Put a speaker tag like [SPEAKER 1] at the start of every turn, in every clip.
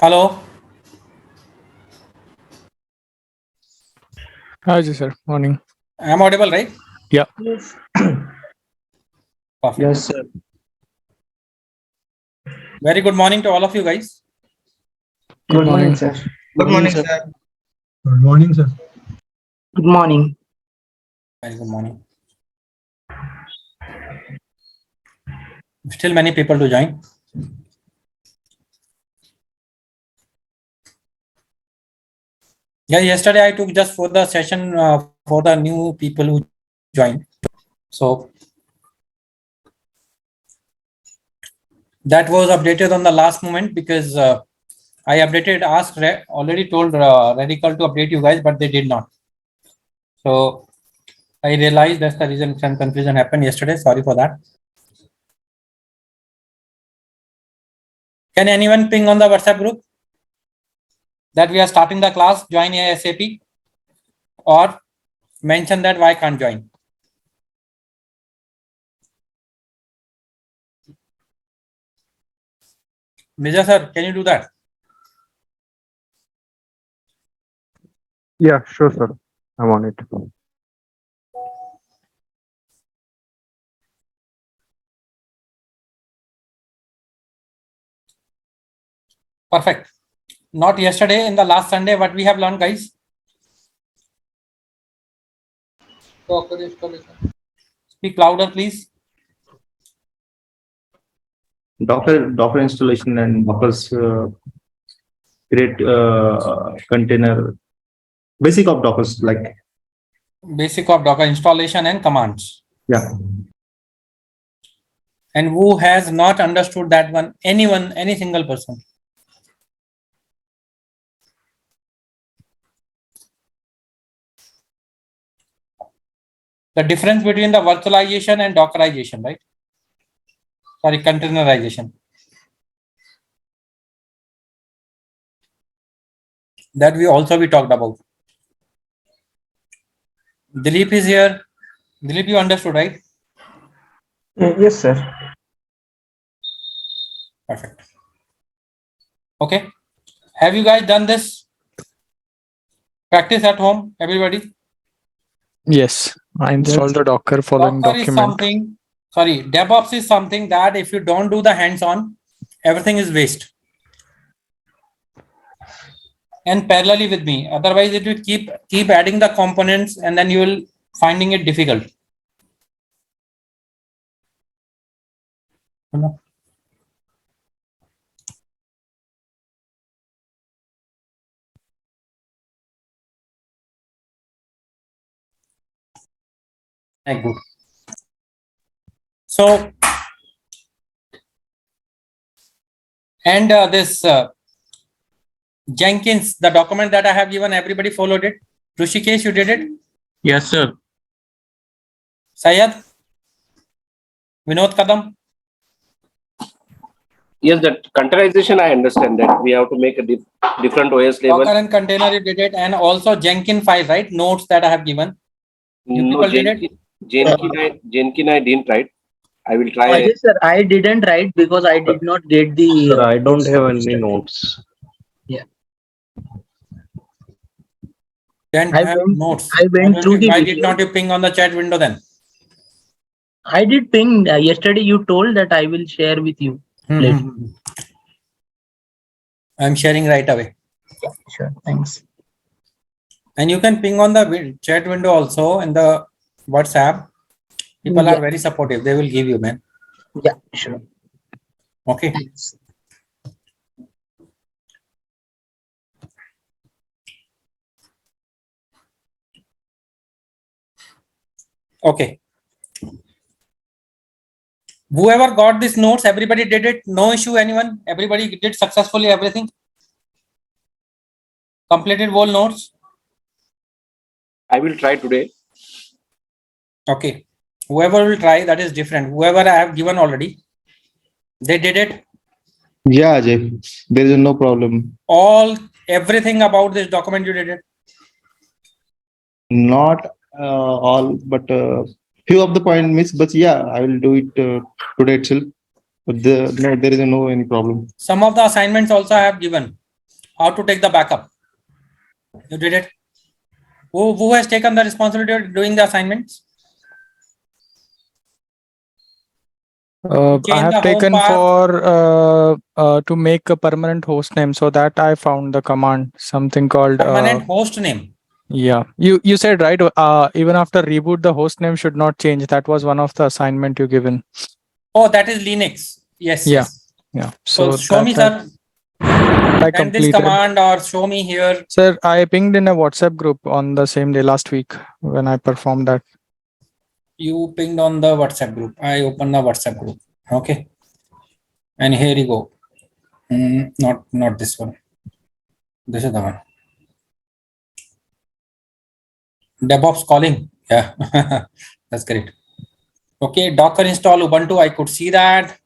[SPEAKER 1] Hello.
[SPEAKER 2] Hi, sir. Morning.
[SPEAKER 1] I'm audible, right?
[SPEAKER 2] Yeah.
[SPEAKER 3] Yes.
[SPEAKER 1] Perfect.
[SPEAKER 3] Yes, sir.
[SPEAKER 1] Very good morning to all of you guys.
[SPEAKER 3] Good morning, sir.
[SPEAKER 4] Good morning, sir.
[SPEAKER 5] Good morning, sir.
[SPEAKER 3] Good morning.
[SPEAKER 1] Very good morning. Still many people to join. Yeah, yesterday I took just for the session for the new people who joined. So that was updated on the last moment because I updated, asked, already told Radical to update you guys, but they did not. So I realized that's the reason some confusion happened yesterday. Sorry for that. Can anyone ping on the WhatsApp group that we are starting the class, join ASAP, or mention that why can't join? Major sir, can you do that?
[SPEAKER 5] Yeah, sure, sir. I'm on it.
[SPEAKER 1] Perfect. Not yesterday, in the last Sunday, what we have learned, guys? Speak louder, please.
[SPEAKER 4] Docker installation and Docker's create container. Basic of Docker's like
[SPEAKER 1] Basic of Docker installation and commands.
[SPEAKER 4] yeah.
[SPEAKER 1] And who has not understood that one? Anyone, any single person? The difference between the virtualization and Dockerization, right? Sorry, containerization. That we talked about. Dilip is here. Dilip, you understood, right?
[SPEAKER 3] Yes, sir.
[SPEAKER 1] Perfect. Okay. Have you guys done this practice at home, everybody?
[SPEAKER 2] Yes. I installed the Docker following
[SPEAKER 1] Docker is
[SPEAKER 2] document.
[SPEAKER 1] something, sorry, DevOps is something that if you don't do the hands-on, everything is waste. And parallelly with me, otherwise it will keep adding the components and then you will finding it difficult. Good. So, and this Jenkins, the document that I have given, everybody followed it. Rushikesh, you did it?
[SPEAKER 6] Yes, sir.
[SPEAKER 1] Sayed? Vinod Kadam?
[SPEAKER 6] Yes, that containerization, I understand that we have to make a different OS level.
[SPEAKER 1] Docker and container, you did it. And also Jenkins 5, right? Notes that I have given. You
[SPEAKER 6] No,
[SPEAKER 1] people did it?
[SPEAKER 6] Jenkins I didn't write. I will try.
[SPEAKER 3] Yes, sir. I didn't write because I did not get the.
[SPEAKER 4] Sir, I don't have any notes.
[SPEAKER 1] Then
[SPEAKER 3] I
[SPEAKER 1] have
[SPEAKER 3] went-
[SPEAKER 1] notes.
[SPEAKER 3] I went through the
[SPEAKER 1] Why
[SPEAKER 3] video.
[SPEAKER 1] did not you ping on the chat window then?
[SPEAKER 3] I did ping. Yesterday you told that I will share with you. Later.
[SPEAKER 1] I'm sharing right away.
[SPEAKER 3] Yeah, sure. Thanks.
[SPEAKER 1] And you can ping on the chat window also in the WhatsApp. People are very supportive. They will give you, man.
[SPEAKER 3] Yeah, sure.
[SPEAKER 1] Okay.
[SPEAKER 3] Thanks.
[SPEAKER 1] Okay. Whoever got these notes, everybody did it. No issue, anyone? Everybody did successfully everything? Completed whole notes?
[SPEAKER 6] I will try today.
[SPEAKER 1] Okay. Whoever will try, that is different. Whoever I have given already, they did it.
[SPEAKER 4] Yeah, Ajay. There is no problem.
[SPEAKER 1] Everything about this document you did it.
[SPEAKER 4] Not all, but few of the point missed. But yeah, I will do it today itself. But no, there is no any problem.
[SPEAKER 1] Some of the assignments also I have given. how to take the backup. You did it. Who has taken the responsibility of doing the assignments?
[SPEAKER 2] I
[SPEAKER 1] Change the
[SPEAKER 2] have
[SPEAKER 1] home
[SPEAKER 2] taken
[SPEAKER 1] path.
[SPEAKER 2] for to make a permanent host name, so that I found the command, something called
[SPEAKER 1] Permanent host name.
[SPEAKER 2] yeah. You said right. Even after reboot, the host name should not change. That was one of the assignment you given.
[SPEAKER 1] Oh, that is Linux. Yes,
[SPEAKER 2] Yeah.
[SPEAKER 1] yes.
[SPEAKER 2] Yeah.
[SPEAKER 1] So
[SPEAKER 2] So
[SPEAKER 1] show me,
[SPEAKER 2] that
[SPEAKER 1] sir.
[SPEAKER 2] I
[SPEAKER 1] Send this
[SPEAKER 2] completed.
[SPEAKER 1] command or show me here.
[SPEAKER 2] Sir, I pinged in a WhatsApp group on the same day last week when I performed that.
[SPEAKER 1] You pinged on the WhatsApp group. I open the WhatsApp group. Okay. And here you go. Not this one. This is the one. Devops calling. Yeah. That's great. Okay. Docker install Ubuntu. I could see that.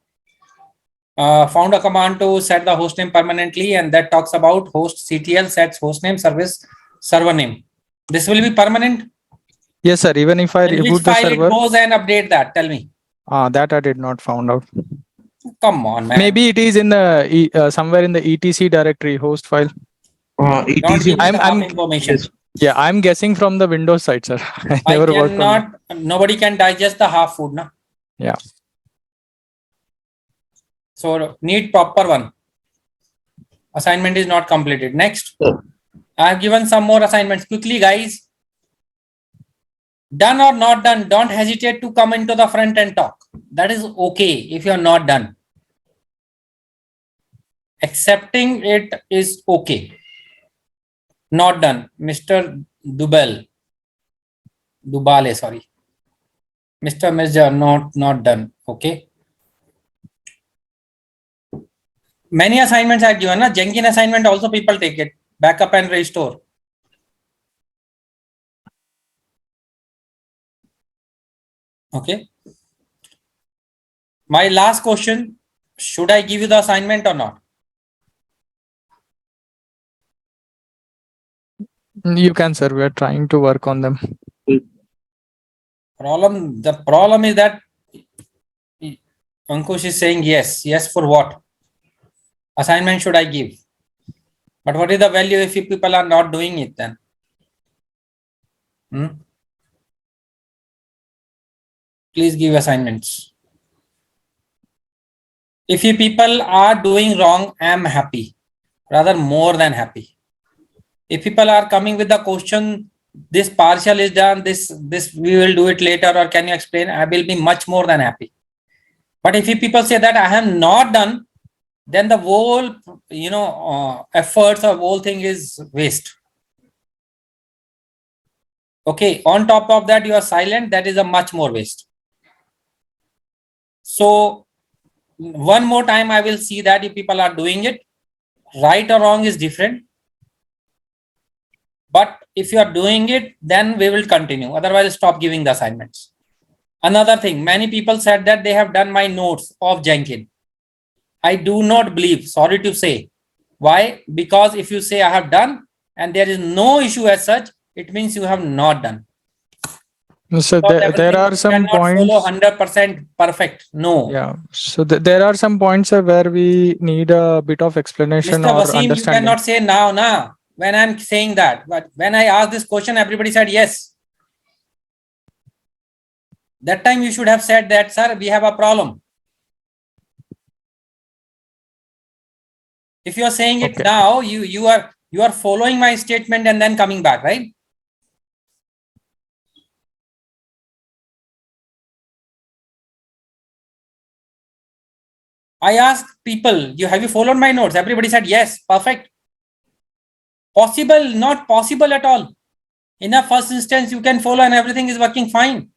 [SPEAKER 1] Found a command to set the hostname permanently, and that talks about host CTL sets hostname service server name. This will be permanent.
[SPEAKER 2] Yes, sir. Even if I
[SPEAKER 1] In which
[SPEAKER 2] reboot the
[SPEAKER 1] file it
[SPEAKER 2] server,
[SPEAKER 1] goes and update that? Tell me.
[SPEAKER 2] that I did not found out.
[SPEAKER 1] Come on, man.
[SPEAKER 2] Maybe it is in the somewhere in the etc directory host file.
[SPEAKER 1] Don't
[SPEAKER 4] etc.
[SPEAKER 1] give me the half
[SPEAKER 2] I'm
[SPEAKER 1] information.
[SPEAKER 4] Yes.
[SPEAKER 2] Yeah, I'm guessing from the Windows side, sir. I
[SPEAKER 1] I
[SPEAKER 2] never worked on it.
[SPEAKER 1] cannot. Nobody can digest the half food, na.
[SPEAKER 2] Yeah.
[SPEAKER 1] So need proper one. Assignment is not completed. Next, I have given some more assignments quickly, guys. Done or not done, don't hesitate to come into the front and talk. That is okay if you are not done. Accepting it is okay. Not done. Mr. Dubale, sorry. Mr. Mirza, not done. Okay. Many assignments are given. Na? Jenkins assignment also people take it. Backup and restore. Okay. My last question, should I give you the assignment or not?
[SPEAKER 2] You can, sir. We are trying to work on them.
[SPEAKER 1] The problem is that Ankush is saying yes. Yes for what? Assignment should I give? But what is the value if people are not doing it then? Please give assignments. If you people are doing wrong, I am happy. Rather more than happy. If people are coming with the question, this partial is done, this we will do it later, or can you explain? I will be much more than happy. But if you people say that I have not done, then the whole efforts or whole thing is waste. Okay, on top of that you are silent, that is a much more waste. So one more time I will see that if people are doing it, right or wrong is different. But if you are doing it, then we will continue. Otherwise, stop giving the assignments. Another thing, many people said that they have done my notes of Jenkins. I do not believe, sorry to say. Why? Because if you say I have done and there is no issue as such, it means you have not done.
[SPEAKER 2] So there are some points.
[SPEAKER 1] Follow 100% perfect. No.
[SPEAKER 2] Yeah. So there are some points where we need a bit of explanation
[SPEAKER 1] Mr.
[SPEAKER 2] or
[SPEAKER 1] Wasim, you
[SPEAKER 2] understanding.
[SPEAKER 1] cannot say now, when I'm saying that. But when I asked this question, everybody said yes. That time you should have said that, sir, we have a problem. If you are saying it now, you are following my statement and then coming back, right? I asked people, have you followed my notes? Everybody said yes, perfect. Possible, not possible at all. In a first instance, you can follow and everything is working fine.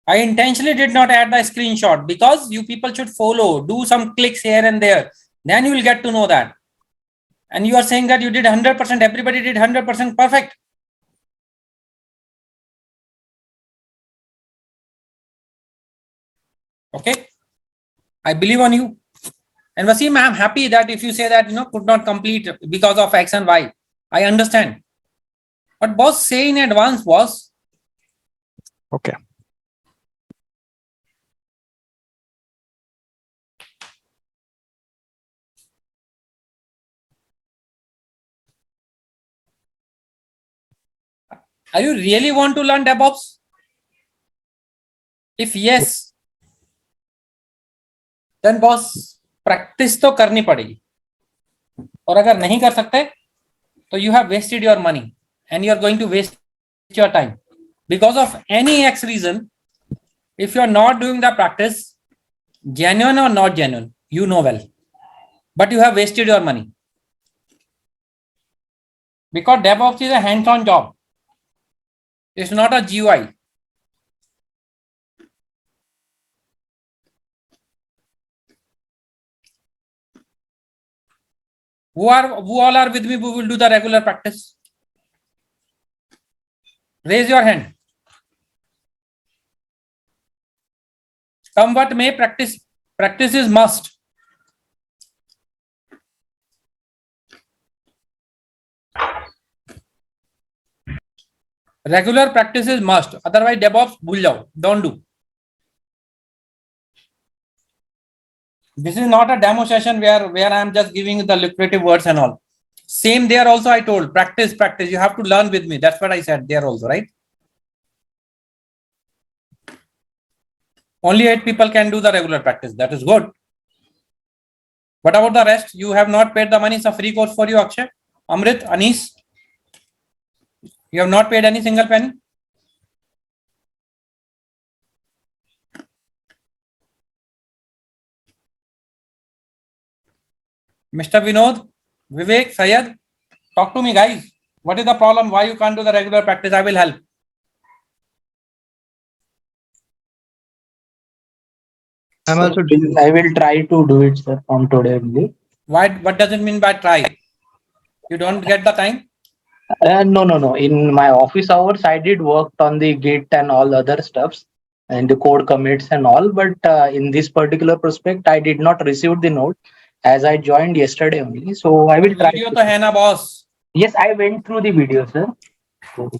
[SPEAKER 1] I intentionally did not add the screenshot because you people should follow, do some clicks here and there. Then you will get to know that. And you are saying that you did 100%, everybody did 100% perfect. Okay. I believe on you. And Wasim, I am happy that if you say that, could not complete because of X and Y. I understand. But boss, say in advance, boss.
[SPEAKER 2] Okay.
[SPEAKER 1] Are you really want to learn DevOps? If yes, then boss practice तो करनी पड़ेगी. और अगर नहीं कर सकते तो you have wasted your money and you are going to waste your time because of any X reason. If you are not doing the practice, genuine or not genuine, you know well, but you have wasted your money because DevOps is a hands-on job. It's not a GUI. Who all are with me? Who will do the regular practice? Raise your hand. Come what may, practice. Practice is must. Regular practice is must. Otherwise, DevOps bhul jao. Don't do. This is not a demo session where I am just giving the lucrative words and all. Same there also I told, practice. You have to learn with me. That's what I said there also, right? Only 8 people can do the regular practice. That is good. What about the rest? You have not paid the money. It's a free course for you, Akshay. Amrit, Anis. You have not paid any single penny. Mr. Vinod, Vivek, Sayed, talk to me, guys. What is the problem? Why you can't do the regular practice? I will help.
[SPEAKER 5] I'm also
[SPEAKER 3] I will try to do it, sir, from today only.
[SPEAKER 1] Why? What does it mean by try? You don't get the time?
[SPEAKER 3] No. In my office hours, I did work on the Git and all other stuffs and the code commits and all. But in this particular prospect, I did not receive the note as I joined yesterday only. So I will try.
[SPEAKER 1] Video to hai na, boss.
[SPEAKER 3] Yes, I went through the video, sir. So,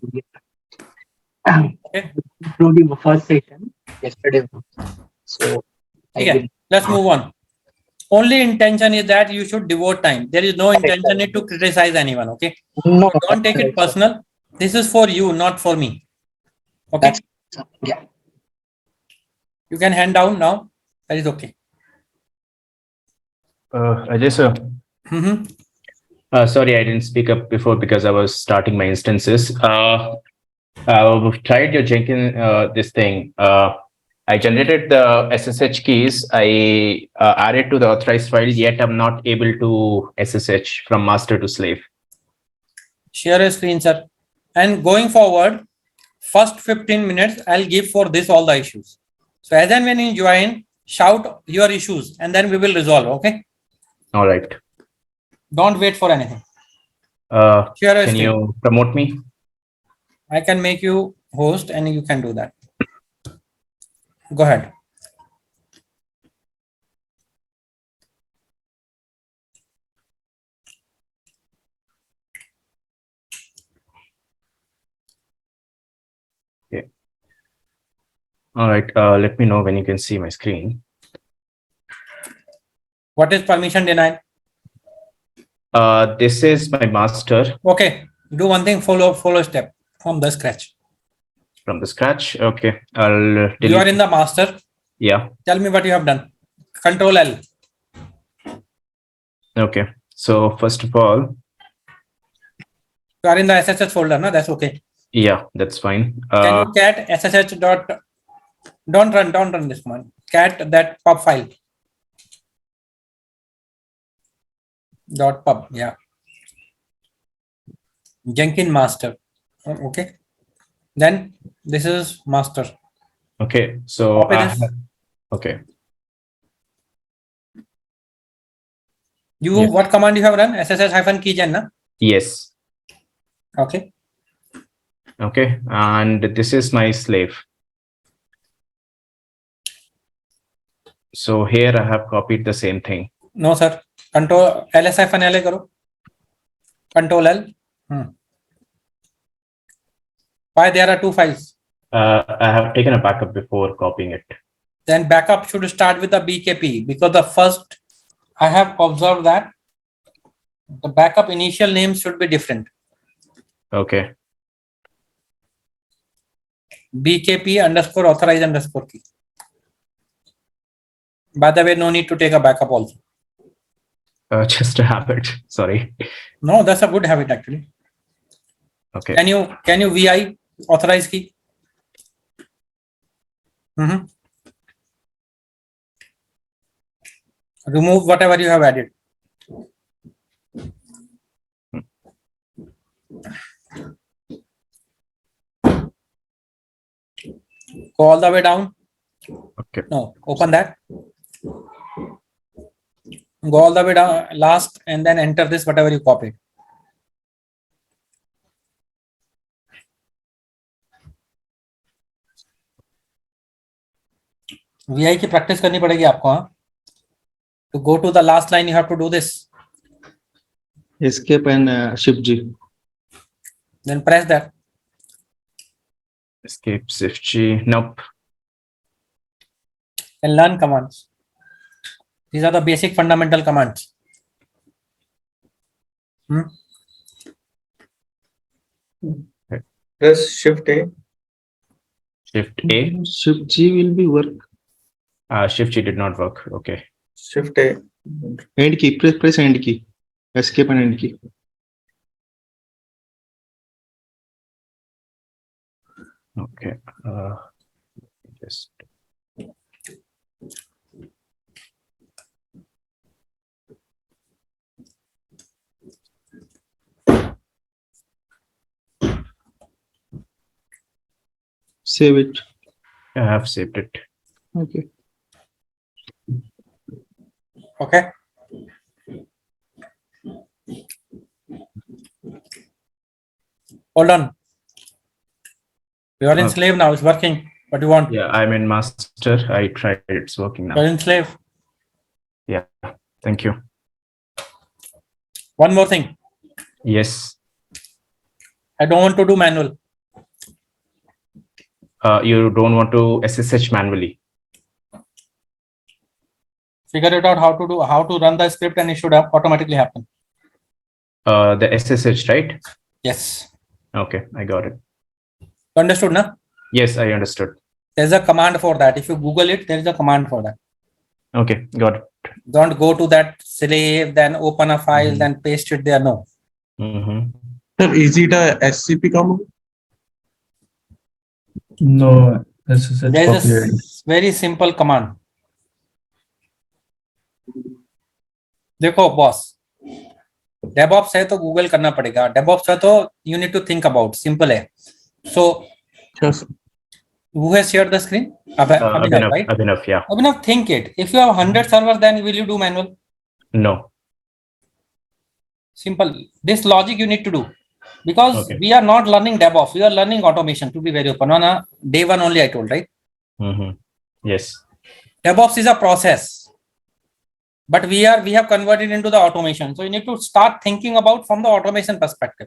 [SPEAKER 1] Okay.
[SPEAKER 3] through the first session yesterday. So
[SPEAKER 1] Okay. Let's move on. Only intention is that you should devote time. There is no intention to criticize anyone. Okay.
[SPEAKER 3] No,
[SPEAKER 1] So don't take it personal. This is for you, not for me. Okay.
[SPEAKER 3] Yeah.
[SPEAKER 1] You can hand down now. That is okay.
[SPEAKER 7] Ajay sir,
[SPEAKER 1] Mm-hmm.
[SPEAKER 7] sorry I didn't speak up before because I was starting my instances. I've tried your Jenkins this thing. I generated the SSH keys. I added to the authorized file, yet I'm not able to SSH from master to slave.
[SPEAKER 1] Share a screen, sir. And going forward, first 15 minutes, I'll give for this all the issues. So as and when you join, shout your issues and then we will resolve. Okay.
[SPEAKER 7] All right.
[SPEAKER 1] Don't wait for anything. Share a
[SPEAKER 7] Can
[SPEAKER 1] screen.
[SPEAKER 7] you promote me?
[SPEAKER 1] I can make you host and you can do that. Go ahead.
[SPEAKER 7] Okay. All right. Let me know when you can see my screen.
[SPEAKER 1] What is permission denied?
[SPEAKER 7] This is my master
[SPEAKER 1] Okay. Do one thing, follow step from the scratch.
[SPEAKER 7] from the scratch. Okay. I'll delete.
[SPEAKER 1] You are in the master.
[SPEAKER 7] Yeah.
[SPEAKER 1] Tell me what you have done. Control L.
[SPEAKER 7] Okay. So first of all,
[SPEAKER 1] You are in the SSH folder, no? That's okay.
[SPEAKER 7] yeah, that's fine.
[SPEAKER 1] Can you cat SSH dot, don't run this command. Cat that pub file. Dot pub, yeah. Jenkins master. Okay. Then this is master.
[SPEAKER 7] Okay. So
[SPEAKER 1] Copy this.
[SPEAKER 7] okay.
[SPEAKER 1] You
[SPEAKER 7] Yes.
[SPEAKER 1] what command you have run? SSH-keygen, na?
[SPEAKER 7] Yes.
[SPEAKER 1] Okay.
[SPEAKER 7] Okay. And this is my slave. So here I have copied the same thing.
[SPEAKER 1] No, sir. Control ls-la karo. Control L. Why there are two files?
[SPEAKER 7] I have taken a backup before copying it.
[SPEAKER 1] Then backup should start with the BKP because the first I have observed that the backup initial names should be different.
[SPEAKER 7] Okay.
[SPEAKER 1] BKP underscore authorize underscore key. By the way, no need to take a backup also.
[SPEAKER 7] Just a habit. Sorry.
[SPEAKER 1] No, that's a good habit actually.
[SPEAKER 7] Okay.
[SPEAKER 1] Can you VI authorize key? Remove whatever you have added. Go all the way down.
[SPEAKER 7] Okay.
[SPEAKER 1] No, open that. Go all the way down last and then enter this whatever you copied. VI की practice करनी पड़ेगी आपको. हाँ. To go to the last line, you have to do this.
[SPEAKER 4] Escape and Shift G.
[SPEAKER 1] Then press that.
[SPEAKER 7] Escape Shift G. Nope.
[SPEAKER 1] And learn commands. These are the basic fundamental commands.
[SPEAKER 5] Press Shift A.
[SPEAKER 7] Shift A.
[SPEAKER 4] Shift G will be work.
[SPEAKER 7] Shift G did not work. Okay.
[SPEAKER 5] Shift A.
[SPEAKER 4] End key. Press end key. Escape and end key.
[SPEAKER 7] Okay. Just.
[SPEAKER 4] Save it.
[SPEAKER 7] I have saved it.
[SPEAKER 4] Okay.
[SPEAKER 1] Okay. Hold on. You are in slave now. It's working. What do you want?
[SPEAKER 7] Yeah, I'm in master. I tried. It's working
[SPEAKER 1] You're
[SPEAKER 7] now.
[SPEAKER 1] in slave.
[SPEAKER 7] Yeah. Thank you.
[SPEAKER 1] One more thing.
[SPEAKER 7] Yes.
[SPEAKER 1] I don't want to do manual.
[SPEAKER 7] You don't want to SSH manually.
[SPEAKER 1] Figure it out how to run the script and it should automatically happen.
[SPEAKER 7] The SSH, right?
[SPEAKER 1] Yes.
[SPEAKER 7] Okay, I got it.
[SPEAKER 1] You understood, na?
[SPEAKER 7] Yes, I understood.
[SPEAKER 1] There's a command for that. If you Google it, there is a command for that.
[SPEAKER 7] Okay, got it.
[SPEAKER 1] Don't go to that slave, then open a file, then paste it there. No.
[SPEAKER 5] Sir, is it a SCP command?
[SPEAKER 8] No, this is
[SPEAKER 1] There's a very simple command. देखो boss, DevOps है तो Google करना पड़ेगा. DevOps है तो you need to think about. Simple है. So,
[SPEAKER 5] Yes.
[SPEAKER 1] who has shared the screen? Abhinav, right?
[SPEAKER 7] Abhinav, yeah.
[SPEAKER 1] Abhinav, think it. If you have 100 servers, then will you do manual?
[SPEAKER 7] No.
[SPEAKER 1] Simple. This logic you need to do. Because
[SPEAKER 7] Okay.
[SPEAKER 1] we are not learning DevOps. We are learning automation, to be very open. On a day one only, I told, right?
[SPEAKER 7] Yes.
[SPEAKER 1] DevOps is a process. But we have converted into the automation. So you need to start thinking about from the automation perspective.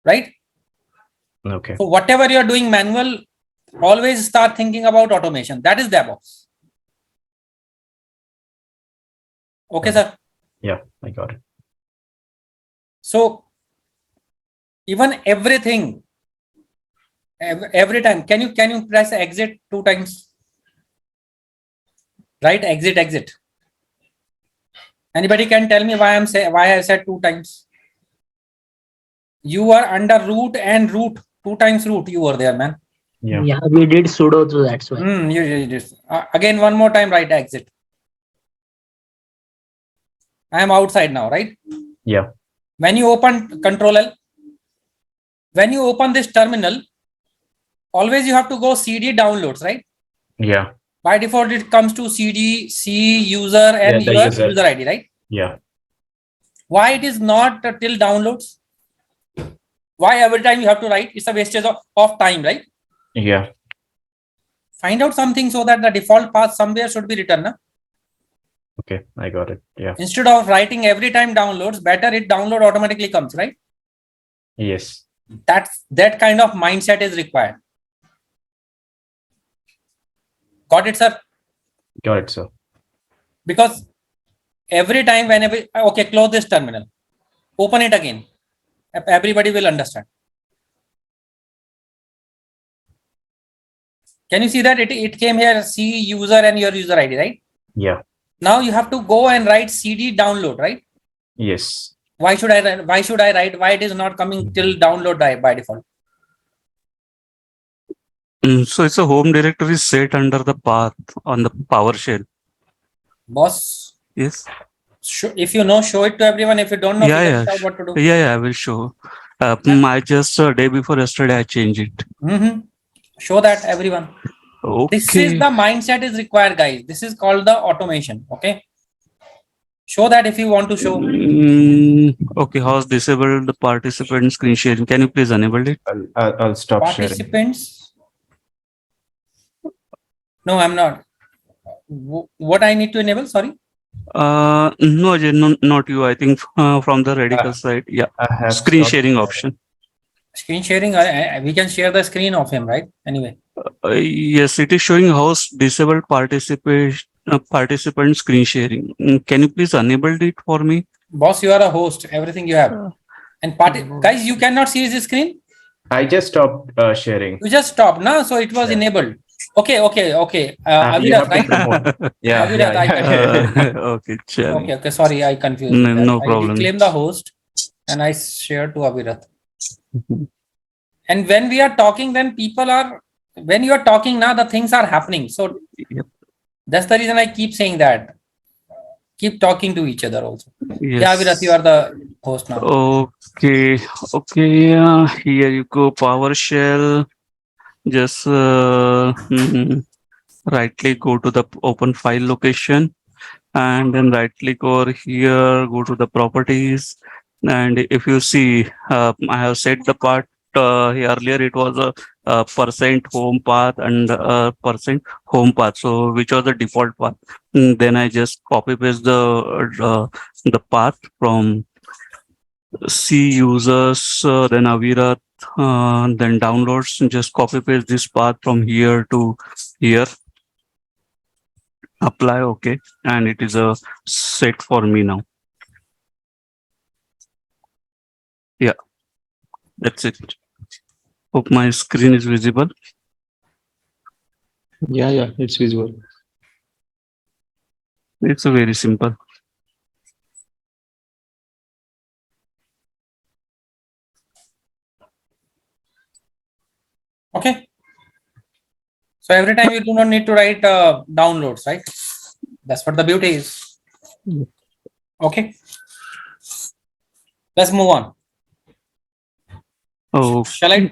[SPEAKER 1] Right?
[SPEAKER 7] Okay.
[SPEAKER 1] So whatever you are doing manual, always start thinking about automation. That is DevOps. Okay, sir.
[SPEAKER 7] Yeah, I got it.
[SPEAKER 1] So even everything, every time, can you press exit 2 times? Right? Exit. Anybody can tell me why I said 2 times? You are under root and root. 2 times root you were there, man.
[SPEAKER 7] Yeah.
[SPEAKER 3] Yeah, we did sudo, so that's why.
[SPEAKER 1] You just, again, one more time, right? Exit. I am outside now, right?
[SPEAKER 7] Yeah.
[SPEAKER 1] When you open Control L, when you open this terminal, always you have to go CD downloads, right?
[SPEAKER 7] Yeah.
[SPEAKER 1] By default, it comes to CD, C, user, and
[SPEAKER 7] Yeah, the
[SPEAKER 1] your
[SPEAKER 7] user.
[SPEAKER 1] user ID, right?
[SPEAKER 7] Yeah.
[SPEAKER 1] Why it is not till downloads? Why every time you have to write? It's a wastage of time, right?
[SPEAKER 7] Yeah.
[SPEAKER 1] Find out something so that the default path somewhere should be written. Na?
[SPEAKER 7] Okay, I got it. Yeah.
[SPEAKER 1] Instead of writing every time downloads, better it download automatically comes, right?
[SPEAKER 7] Yes.
[SPEAKER 1] That kind of mindset is required. Got it, sir?
[SPEAKER 7] Got it, sir.
[SPEAKER 1] Because every time whenever, okay, close this terminal, open it again. Everybody will understand. Can you see that it came here, C user and your user ID, right?
[SPEAKER 7] Yeah.
[SPEAKER 1] Now you have to go and write CD download, right?
[SPEAKER 7] Yes.
[SPEAKER 1] Why should I write? Why it is not coming till download by default?
[SPEAKER 9] So it's a home directory set under the path on the PowerShell.
[SPEAKER 1] Boss,
[SPEAKER 9] Yes.
[SPEAKER 1] if you know, show it to everyone. If you don't know,
[SPEAKER 9] Yeah,
[SPEAKER 1] figure
[SPEAKER 9] yeah,
[SPEAKER 1] it out what to do.
[SPEAKER 9] I will show. I just day before yesterday I changed it.
[SPEAKER 1] Show that everyone. This is
[SPEAKER 9] Okay.
[SPEAKER 1] the mindset is required, guys. This is called the automation. Okay. Show that if you want to show.
[SPEAKER 9] Okay, how's disabled the participant screen sharing? Can you please enable it?
[SPEAKER 7] I'll stop sharing.
[SPEAKER 1] Participants. No, I'm not. What I need to enable? Sorry.
[SPEAKER 9] No, Ajay, no, not you. I think from the radical side. Yeah.
[SPEAKER 7] I have
[SPEAKER 9] Screen
[SPEAKER 7] stopped
[SPEAKER 9] sharing option.
[SPEAKER 1] Screen sharing. We can share the screen of him, right? Anyway.
[SPEAKER 9] Yes, it is showing host disabled participant screen sharing. Can you please enable it for me?
[SPEAKER 1] Boss, you are a host. Everything you have. And guys, you cannot see his screen.
[SPEAKER 7] I just stopped sharing.
[SPEAKER 1] You just stopped, no? So it was enabled. Okay.
[SPEAKER 7] You
[SPEAKER 1] Avirat,
[SPEAKER 7] have to
[SPEAKER 1] right?
[SPEAKER 7] promote. Yeah.
[SPEAKER 1] Avirat, I confused.
[SPEAKER 9] Okay, chalo.
[SPEAKER 1] Okay. Sorry, I confused.
[SPEAKER 9] No
[SPEAKER 1] I
[SPEAKER 9] problem.
[SPEAKER 1] reclaimed the host and I shared to Avirat. And when we are talking, then when you are talking now, the things are happening. So
[SPEAKER 9] Yep.
[SPEAKER 1] that's the reason I keep saying that. Keep talking to each other also.
[SPEAKER 9] Yes.
[SPEAKER 1] Yeah, Avirat, you are the host now.
[SPEAKER 9] Okay. Here you go. PowerShell. Just right click, go to the open file location, and then right click over here, go to the properties. And if you see, I have set the path. Earlier it was a percent home path and percent home path. So which was the default path? Then I just copy paste the path from C users, then Avirat, then downloads. Just copy paste this path from here to here. Apply, okay, and it is a set for me now. Yeah, that's it. Hope my screen is visible.
[SPEAKER 4] Yeah, it's visible.
[SPEAKER 9] It's a very simple.
[SPEAKER 1] Okay. So every time you do not need to write downloads, right? That's what the beauty is. Okay. Let's move on.
[SPEAKER 9] Oh,
[SPEAKER 1] Shall I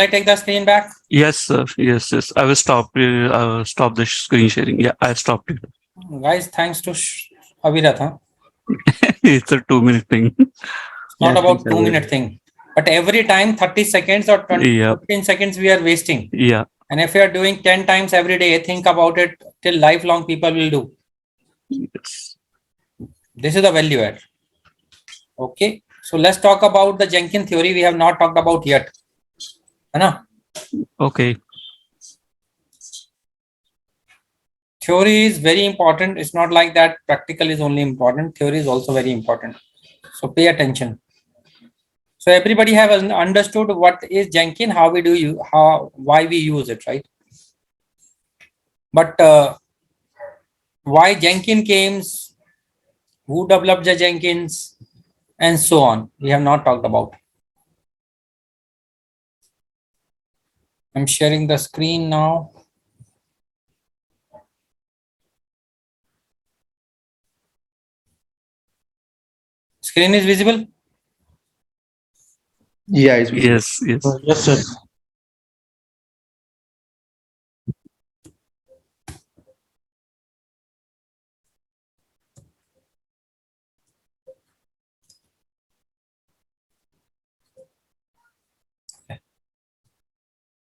[SPEAKER 1] take the screen back?
[SPEAKER 9] yes, sir. Yes. I will stop the screen sharing. Yeah, I stopped it.
[SPEAKER 1] Guys, thanks to Avirat. Huh?
[SPEAKER 9] It's a 2-minute thing.
[SPEAKER 1] It's not about 2-minute thing. But every time 30 seconds or 15 seconds we are wasting.
[SPEAKER 9] Yeah.
[SPEAKER 1] And if you are doing 10 times every day, think about it till lifelong people will do.
[SPEAKER 9] Yes.
[SPEAKER 1] This is the value add. Okay. So let's talk about the Jenkins theory we have not talked about yet. Anna?
[SPEAKER 9] Okay.
[SPEAKER 1] Theory is very important. It's not like that practical is only important. Theory is also very important. So pay attention. So everybody have understood what is Jenkins, why we use it, right? But why Jenkins came, who developed the Jenkins, and so on, we have not talked about. I'm sharing the screen now. Screen is visible?
[SPEAKER 4] Yeah, it's visible.
[SPEAKER 9] Yes.
[SPEAKER 5] Yes, sir.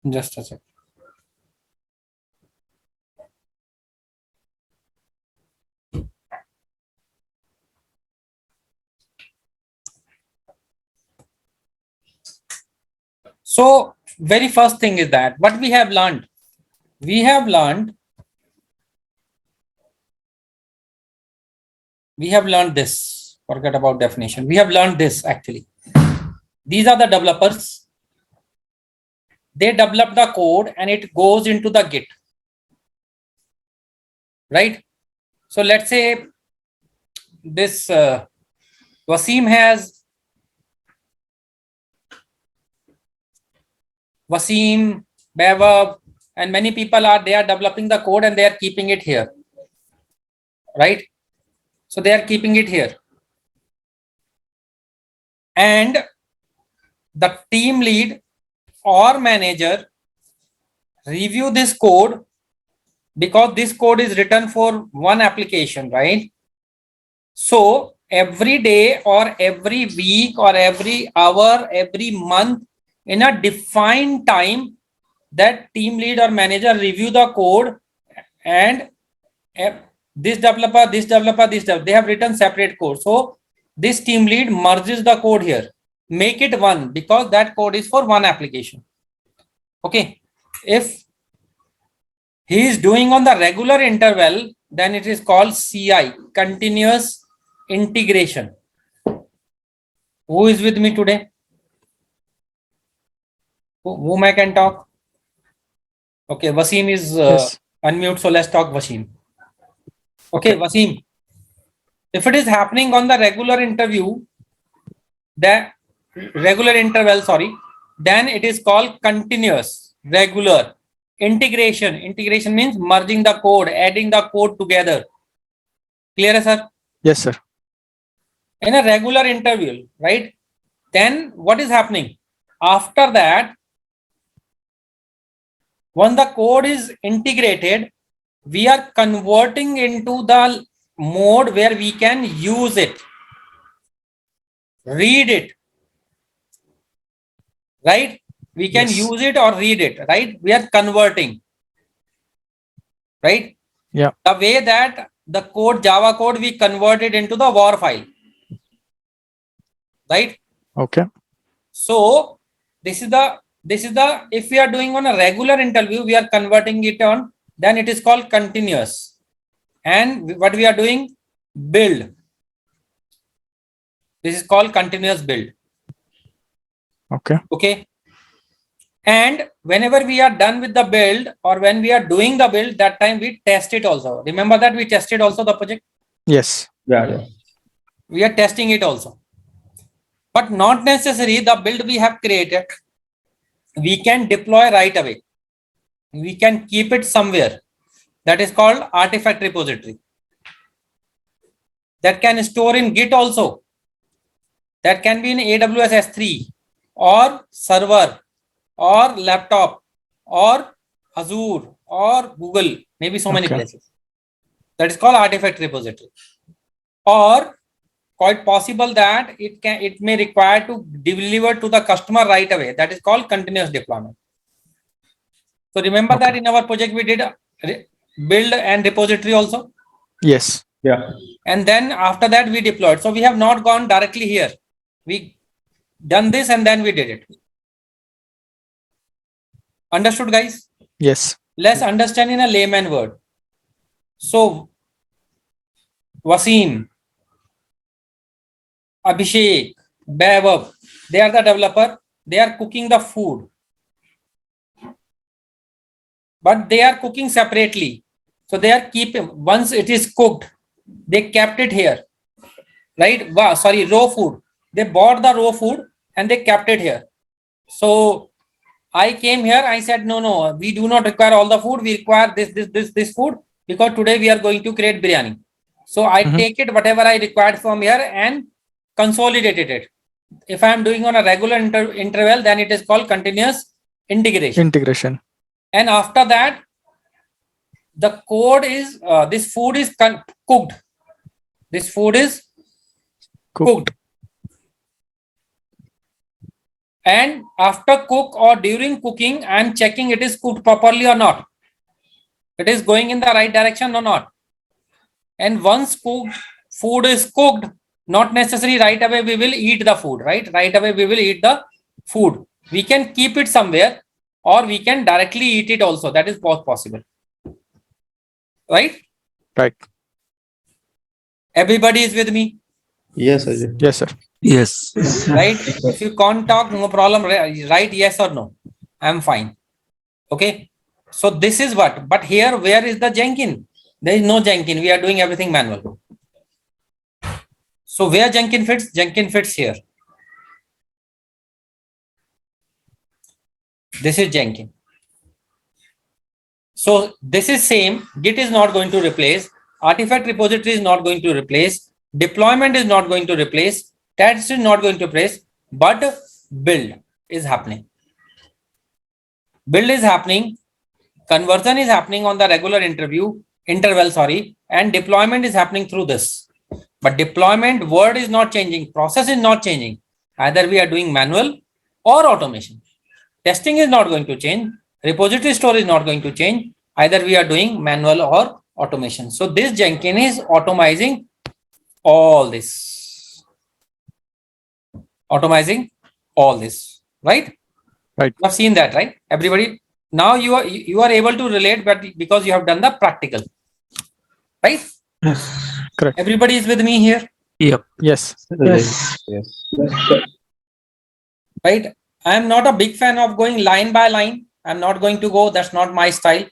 [SPEAKER 1] Just a sec. So very first thing is that what we have learned this. Forget about definition. We have learned this actually. These are the developers. they develop the code and it goes into the Git, right? So let's say this Wasim has Wasim, Devops, and many people are developing the code and they are keeping it here, right? So they are keeping it here, and the team lead or manager review this code because this code is written for one application, right? So every day or every week or every hour, every month, in a defined time, that team lead or manager review the code, and this developer, they have written separate code. So this team lead merges the code here, make it one, because that code is for one application. Okay. If he is doing on the regular interval, then it is called CI, continuous integration. Who is with me today? Whom I can talk? Okay, Wasim is
[SPEAKER 2] Yes.
[SPEAKER 1] unmute, so let's talk Wasim. Okay, Wasim. If it is happening on the regular interview, the regular interval, sorry, then it is called continuous, regular. Integration. Integration means merging the code, adding the code together. Clear, sir?
[SPEAKER 2] Yes, sir.
[SPEAKER 1] In a regular interval, right? Then what is happening? After that, when the code is integrated, we are converting into the mode where we can use it, read it, right? We can
[SPEAKER 2] Yes.
[SPEAKER 1] use it or read it, right? We are converting, right?
[SPEAKER 2] Yeah.
[SPEAKER 1] The way that the code, Java code, we convert it into the war file, right?
[SPEAKER 2] Okay.
[SPEAKER 1] So this is the if we are doing on a regular interview, we are converting it on, then it is called continuous. And what we are doing, build. This is called continuous build.
[SPEAKER 2] Okay.
[SPEAKER 1] Okay. And whenever we are done with the build, or when we are doing the build, that time we test it also. Remember that we tested also the project.
[SPEAKER 2] Yes.
[SPEAKER 4] Yeah.
[SPEAKER 1] We are testing it also. But not necessary the build we have created, we can deploy right away. We can keep it somewhere. That is called artifact repository. That can store in Git also. That can be in AWS S3 or server or laptop or Azure or Google, maybe so many
[SPEAKER 2] Okay.
[SPEAKER 1] places. That is called artifact repository. Or quite possible that it may require to deliver to the customer right away. That is called continuous deployment. So remember that in our project we did build and repository also.
[SPEAKER 2] Yes.
[SPEAKER 4] Yeah.
[SPEAKER 1] And then after that we deployed. So we have not gone directly here. We done this and then we did it. Understood, guys?
[SPEAKER 2] Yes.
[SPEAKER 1] Let's understand in a layman word. So Wasim, Abhishek, Devops, they are the developer. They are cooking the food, but they are cooking separately. So they are keeping, once it is cooked, they kept it here, right? Wow, sorry, raw food. They bought the raw food and they kept it here. So I came here, I said, no, we do not require all the food. We require this food because today we are going to create biryani. So I take it, whatever I required from here and consolidated it. If I am doing on a regular interval, then it is called continuous integration.
[SPEAKER 2] Integration.
[SPEAKER 1] And after that, the code is, this food is cooked. This food is cooked. And after cook or during cooking, I am checking it is cooked properly or not. It is going in the right direction or not. And once food is cooked, not necessarily right away we will eat the food, right? Right away we will eat the food. We can keep it somewhere or we can directly eat it also. That is both possible. Right?
[SPEAKER 2] Right.
[SPEAKER 1] Everybody is with me?
[SPEAKER 4] Yes, Ajay.
[SPEAKER 2] Yes, sir.
[SPEAKER 9] Yes.
[SPEAKER 1] Right? If you can't talk, no problem. Right? Yes or no? I'm fine. Okay. So this is what, but here, where is the Jenkins? There is no Jenkins. We are doing everything manual. So where Jenkins fits? Jenkins fits here. This is Jenkins. So this is same. Git is not going to replace. Artifact repository is not going to replace. Deployment is not going to replace. Test is not going to replace. But build is happening. Build is happening. Conversion is happening on the regular interval, and deployment is happening through this. But deployment word is not changing. Process is not changing. Either we are doing manual or automation. Testing is not going to change. Repository store is not going to change. Either we are doing manual or automation. So this Jenkins is automizing all this. Automizing all this, right?
[SPEAKER 2] Right.
[SPEAKER 1] You have seen that, right? Everybody. Now you are able to relate, but because you have done the practical, right?
[SPEAKER 5] Yes.
[SPEAKER 2] Correct.
[SPEAKER 1] Everybody is with me here,
[SPEAKER 9] Yep.
[SPEAKER 2] Yes.
[SPEAKER 5] Yes.
[SPEAKER 1] right? I am not a big fan of going line by line. I'm not going to go. That's not my style.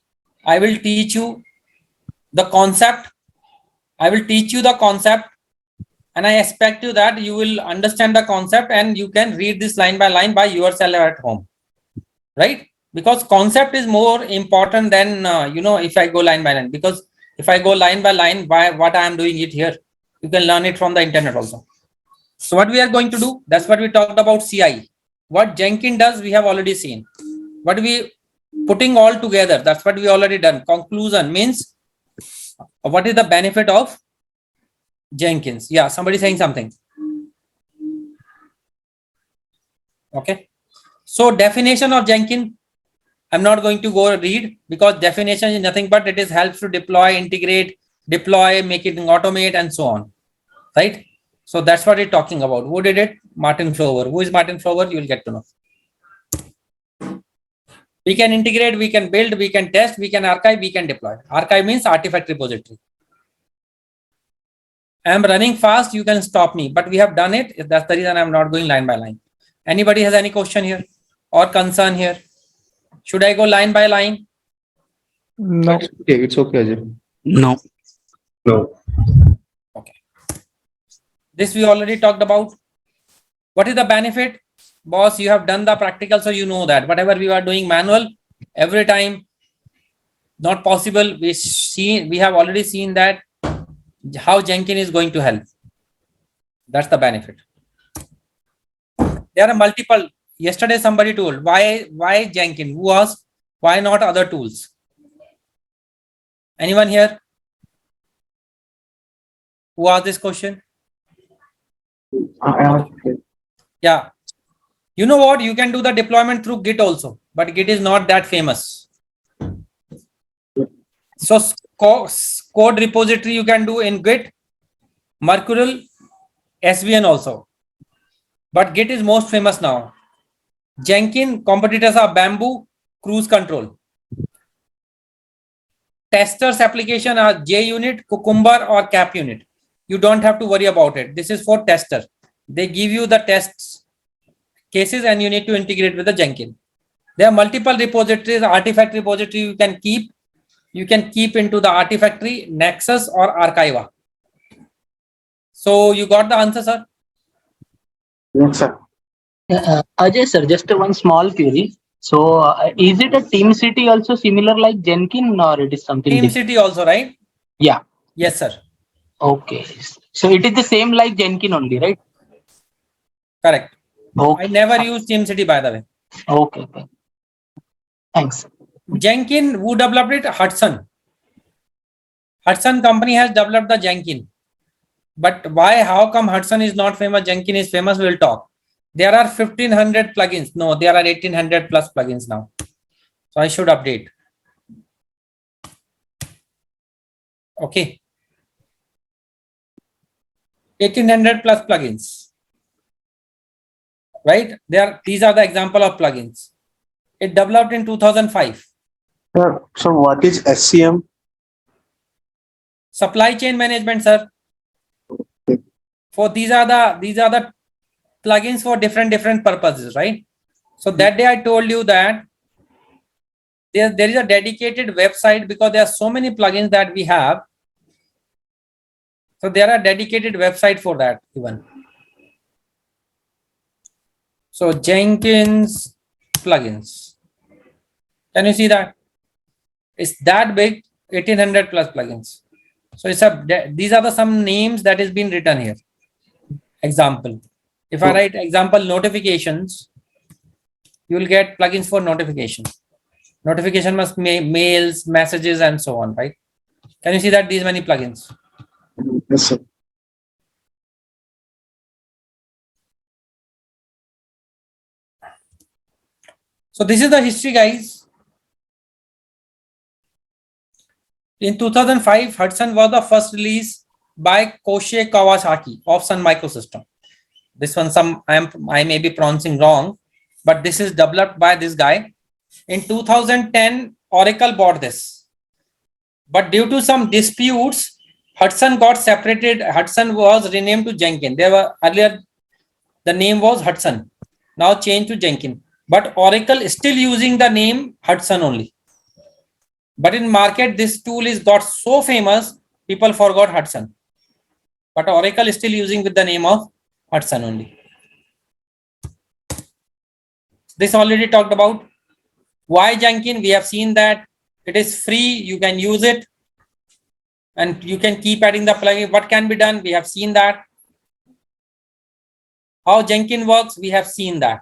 [SPEAKER 1] I will teach you the concept. I will teach you the concept, and I expect you that you will understand the concept and you can read this line by yourself at home, right? Because concept is more important than if I go line by line. Because if I go line by line, what I am doing it here, you can learn it from the internet also. So what we are going to do, that's what we talked about CI. What Jenkins does, we have already seen. What we putting all together, that's what we already done. Conclusion means what is the benefit of Jenkins? Yeah, somebody saying something. Okay. So definition of Jenkins, I'm not going to go read, because definition is nothing but it is helps to deploy, integrate, deploy, make it automate, and so on. Right? So that's what we're talking about. Who did it? Martin Flower. Who is Martin Flower? You will get to know. We can integrate, we can build, we can test, we can archive, we can deploy. Archive means artifact repository. I am running fast, you can stop me, but we have done it. That's the reason I'm not going line by line. Anybody has any question here or concern here? Should I go line by line?
[SPEAKER 2] No.
[SPEAKER 4] Okay, it's okay, Ajay.
[SPEAKER 9] No.
[SPEAKER 5] No.
[SPEAKER 1] Okay. This we already talked about. What is the benefit? Boss, you have done the practical, so you know that whatever we are doing manual, every time not possible. We have already seen that how Jenkins is going to help. That's the benefit. There are multiple. Yesterday somebody told why Jenkins? Who asked why not other tools? Anyone here who asked this question? Yeah. You know what? You can do the deployment through Git also, but Git is not that famous. So code repository you can do in Git, Mercurial, SVN also. But Git is most famous now. Jenkins, competitors are Bamboo, Cruise Control. Testers application are JUnit, Cucumber, or Cap Unit. You don't have to worry about it. This is for tester. They give you the tests cases and you need to integrate with the Jenkins. There are multiple repositories, artifact repository you can keep. You can keep into the Artifactory, Nexus, or Archiva. So you got the answer, sir?
[SPEAKER 5] Yes, sir.
[SPEAKER 3] Ajay sir, just one small query. So is it a Team City also similar like Jenkins, or it is something
[SPEAKER 1] Team
[SPEAKER 3] different?
[SPEAKER 1] City also, right?
[SPEAKER 3] Yeah.
[SPEAKER 1] Yes, sir.
[SPEAKER 3] Okay. So it is the same like Jenkins only, right?
[SPEAKER 1] Correct.
[SPEAKER 3] Okay.
[SPEAKER 1] I never use Team City, by the way.
[SPEAKER 3] Okay. Okay. Thanks.
[SPEAKER 1] Jenkins, who developed it? Hudson. Hudson company has developed the Jenkins. But why, how come Hudson is not famous, Jenkins is famous? We'll talk. There are 1500 plugins. No, there are 1800 plus plugins now. So I should update. Okay. 1800 plus plugins. Right? These are the example of plugins. It developed in 2005.
[SPEAKER 5] So what is SCM?
[SPEAKER 1] Supply chain management, sir. For these are the plugins for different purposes, right? So that day I told you that there is a dedicated website because there are so many plugins that we have. So there are dedicated website for that even. So Jenkins plugins. Can you see that? It's that big, 1800 plus plugins. So it's these are the some names that is being written here. Example. If I write example notifications, you will get plugins for notification. Notification must mails, messages, and so on, right? Can you see that these many plugins?
[SPEAKER 4] Yes, sir.
[SPEAKER 1] So this is the history, guys. In 2005, Hudson was the first release by Koshie Kawasaki of Sun Microsystem. This one, I may be pronouncing wrong, but this is developed by this guy. In 2010, Oracle bought this, but due to some disputes, Hudson got separated. Hudson was renamed to Jenkins. There were earlier the name was Hudson, now changed to Jenkins. But Oracle is still using the name Hudson only. But in market, this tool is got so famous, people forgot Hudson. But Oracle is still using with the name of Hudson only. This already talked about. Why Jenkins? We have seen that it is free. You can use it. And you can keep adding the plugin. What can be done? We have seen that. How Jenkins works? We have seen that.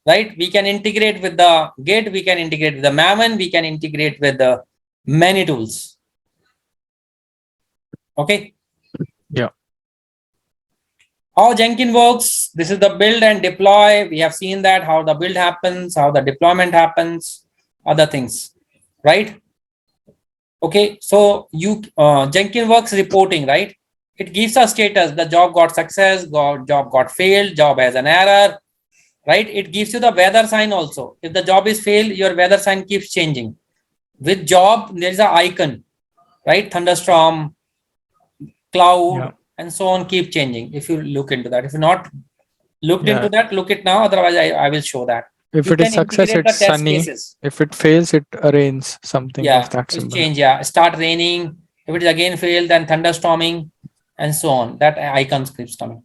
[SPEAKER 1] Right? We can integrate with the Git. We can integrate with the Maven. We can integrate with the many tools. Okay.
[SPEAKER 2] Yeah.
[SPEAKER 1] How Jenkins works? This is the build and deploy. We have seen that how the build happens, how the deployment happens, other things, right? Okay, so Jenkins works reporting, right? It gives a status: the job got success, job got failed, job has an error, right? It gives you the weather sign also. If the job is failed, your weather sign keeps changing. With job, there is an icon, right? Thunderstorm, cloud.
[SPEAKER 2] Yeah.
[SPEAKER 1] And so on, keep changing. If you look into that, if you're not looked
[SPEAKER 2] Yeah.
[SPEAKER 1] into that, look it now. Otherwise, I will show that.
[SPEAKER 2] If
[SPEAKER 1] You
[SPEAKER 2] it is
[SPEAKER 1] can
[SPEAKER 2] success,
[SPEAKER 1] integrate the
[SPEAKER 2] it's
[SPEAKER 1] test
[SPEAKER 2] sunny.
[SPEAKER 1] cases.
[SPEAKER 2] If it fails, it rains, something
[SPEAKER 1] Yeah,
[SPEAKER 2] of that
[SPEAKER 1] it's
[SPEAKER 2] symbol.
[SPEAKER 1] change. Yeah, start raining. If it is again failed, then thunderstorming, and so on. That icon keeps coming.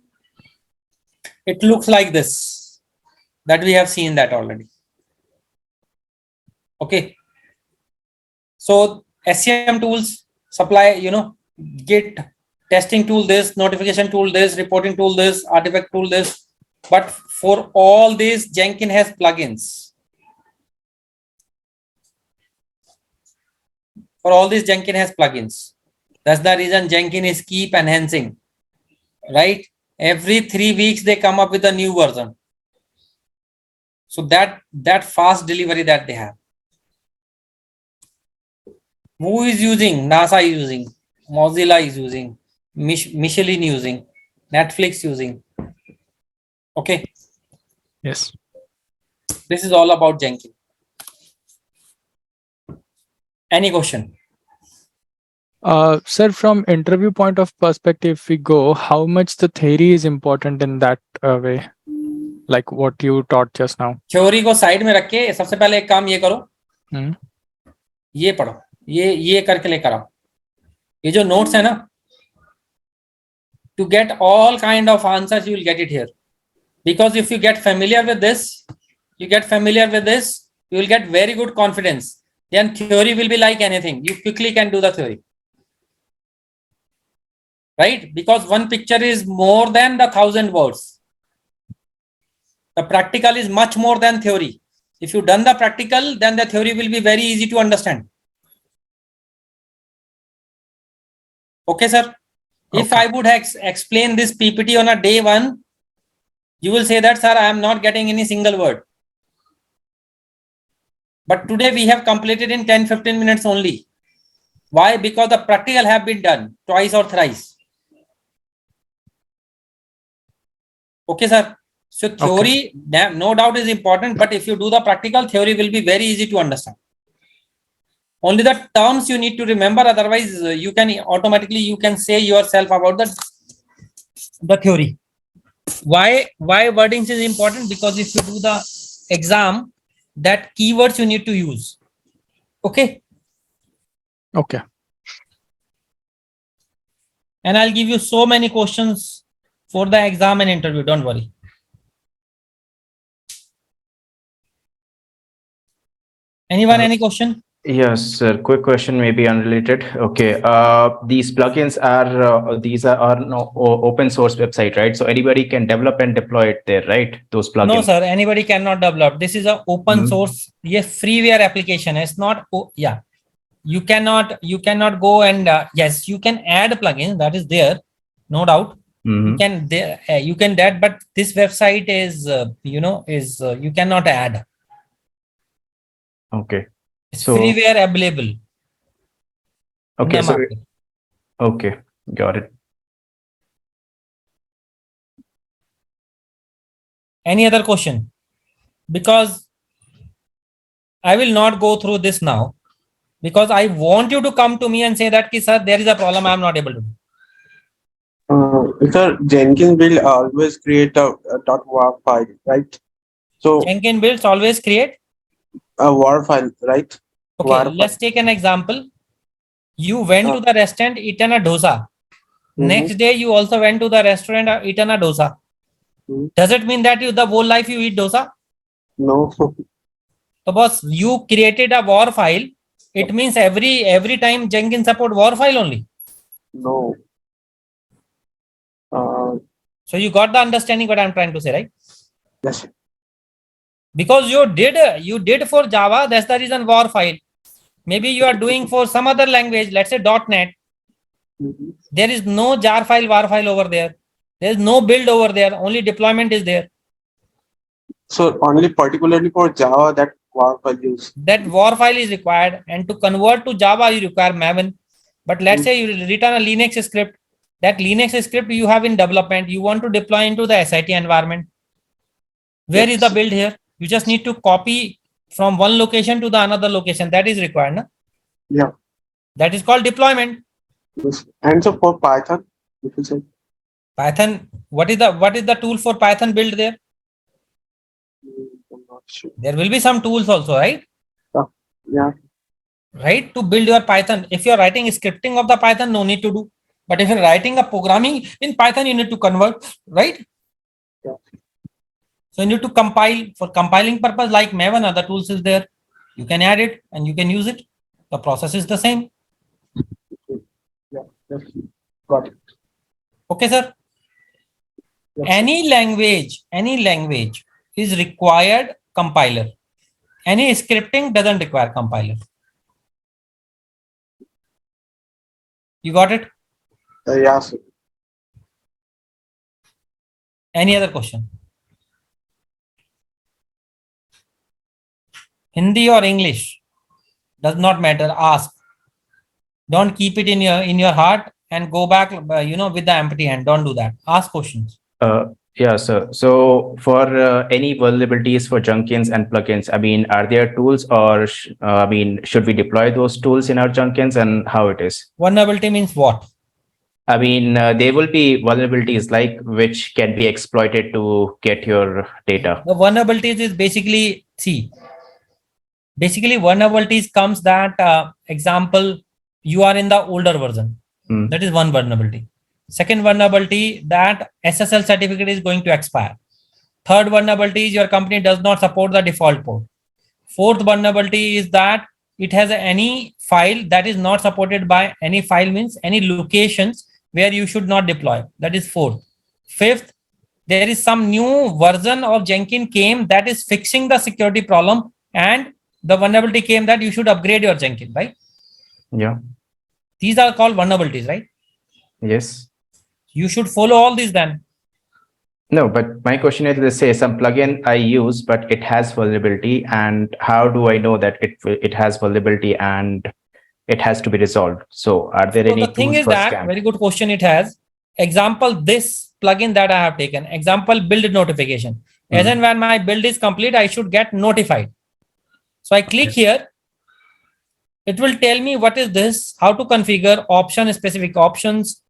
[SPEAKER 1] It looks like this. That we have seen that already. Okay. So SCM tools supply, Git testing tool this, notification tool this, reporting tool this, artifact tool this. But for all this, Jenkins has plugins. For all this, Jenkins has plugins. That's the reason Jenkins is keep enhancing, right? Every 3 weeks, they come up with a new version. So that fast delivery that they have. Who is using? NASA is using, Mozilla is using, Michelin using, Netflix using. Okay.
[SPEAKER 2] Yes.
[SPEAKER 1] This is all about Jenkins. Any question?
[SPEAKER 2] Sir, from interview point of perspective, if we go, how much the theory is important in that way? Like what you taught just now.
[SPEAKER 1] Theory को side में रख के सबसे पहले एक काम ये करो, ये पढ़ो, ये करके लेकर आओ. ये जो नोट्स है ना, to get all kind of answers, you will get it here. Because if you get familiar with this, you will get very good confidence. Then theory will be like anything. You quickly can do the theory. Right? Because one picture is more than the 1,000 words. The practical is much more than theory. If you done the practical, then the theory will be very easy to understand. Okay, sir. If I would explain this PPT on a day one, you will say that, sir, I am not getting any single word. But today we have completed in 10-15 minutes only. Why? Because the practical have been done twice or thrice. Okay, sir. So theory, no doubt, is important, but if you do the practical, theory will be very easy to understand. Only the terms you need to remember, otherwise you can automatically, you can say yourself about the theory. Why wordings is important? Because if you do the exam, that keywords you need to use. Okay.
[SPEAKER 2] Okay.
[SPEAKER 1] And I'll give you so many questions for the exam and interview. Don't worry. Anyone, any question?
[SPEAKER 7] Yes, sir. Quick question, maybe unrelated. Okay. These plugins are no open source website, right? So anybody can develop and deploy it there, right? Those plugins.
[SPEAKER 1] No, sir. Anybody cannot develop. This is a open source, freeware application. It's not. Yeah. You cannot go and yes, you can add plugins. That is there, no doubt. You can that, but this website is you cannot add.
[SPEAKER 7] Okay.
[SPEAKER 1] It's
[SPEAKER 7] So
[SPEAKER 1] freeware available.
[SPEAKER 7] okay. So okay, got it.
[SPEAKER 1] Any other question? Because I will not go through this now, because I want you to come to me and say that, sir, there is a problem, I am not able to do.
[SPEAKER 5] Sir, Jenkins will always create a .war file, right? So
[SPEAKER 1] Jenkins builds always create
[SPEAKER 5] a war file, right?
[SPEAKER 1] Okay,
[SPEAKER 5] War
[SPEAKER 1] let's take an example. You went to the restaurant, eaten a dosa. Next day, you also went to the restaurant, eaten a dosa. Does it mean that the whole life you eat dosa?
[SPEAKER 5] No.
[SPEAKER 1] So, boss, you created a war file. It means every time Jenkins support war file only.
[SPEAKER 5] No.
[SPEAKER 1] So you got the understanding what I'm trying to say, right?
[SPEAKER 5] Yes.
[SPEAKER 1] Because you did for Java, that's the reason war file. Maybe you are doing for some other language, let's say .NET. There is no jar file, war file over there. There is no build over there. Only deployment is there.
[SPEAKER 5] So only particularly for Java that war file use.
[SPEAKER 1] That war file is required, and to convert to Java you require Maven. But let's say you written a Linux script. That Linux script you have in development, you want to deploy into the SIT environment. Where is the build here? You just need to copy from one location to the another location. That is required, no?
[SPEAKER 5] Yeah.
[SPEAKER 1] That is called deployment.
[SPEAKER 5] Yes. And so for Python, if you say
[SPEAKER 1] Python, what is the tool for Python build there?
[SPEAKER 5] I'm not sure.
[SPEAKER 1] There will be some tools also, right?
[SPEAKER 5] Yeah.
[SPEAKER 1] Right, to build your Python. If you're writing scripting of the Python, no need to do. But if you're writing a programming in Python, you need to convert, right?
[SPEAKER 5] Yeah.
[SPEAKER 1] So you need to compile. For compiling purpose, like Maven, other tools is there. You can add it and you can use it. The process is the same.
[SPEAKER 5] Yeah. Yes. Got it.
[SPEAKER 1] Okay, sir.
[SPEAKER 5] Yes.
[SPEAKER 1] Any language is required compiler. Any scripting doesn't require compiler. You got it?
[SPEAKER 5] Yeah. Sir.
[SPEAKER 1] Any other question? Hindi or English does not matter. Ask. Don't keep it in your heart and go back, with the empty hand. Don't do that. Ask questions.
[SPEAKER 7] Yeah, sir. So for any vulnerabilities for Jenkins and plugins, I mean, are there tools or should we deploy those tools in our Jenkins, and how it is?
[SPEAKER 1] Vulnerability means what?
[SPEAKER 7] I mean, there will be vulnerabilities like which can be exploited to get your data.
[SPEAKER 1] The vulnerabilities is basically vulnerabilities comes that example, you are in the older version. That is one vulnerability. Second vulnerability, that SSL certificate is going to expire. Third vulnerability is your company does not support the default port. Fourth vulnerability is that it has any file that is not supported by any file, means any locations where you should not deploy. That is fourth. Fifth, there is some new version of Jenkins came that is fixing the security problem, and the vulnerability came that you should upgrade your Jenkins, right?
[SPEAKER 7] Yeah.
[SPEAKER 1] These are called vulnerabilities, right?
[SPEAKER 7] Yes.
[SPEAKER 1] You should follow all these then.
[SPEAKER 7] No, but my question is, let's say some plugin I use, but it has vulnerability, and how do I know that it has vulnerability and it has to be resolved? So are there any
[SPEAKER 1] The thing
[SPEAKER 7] tools
[SPEAKER 1] is
[SPEAKER 7] for
[SPEAKER 1] that
[SPEAKER 7] scan?
[SPEAKER 1] very good question it has. Example, this plugin that I have taken, example, build notification. As and when my build is complete, I should get notified. So I click here. It will tell me what is this, how to configure option, specific options,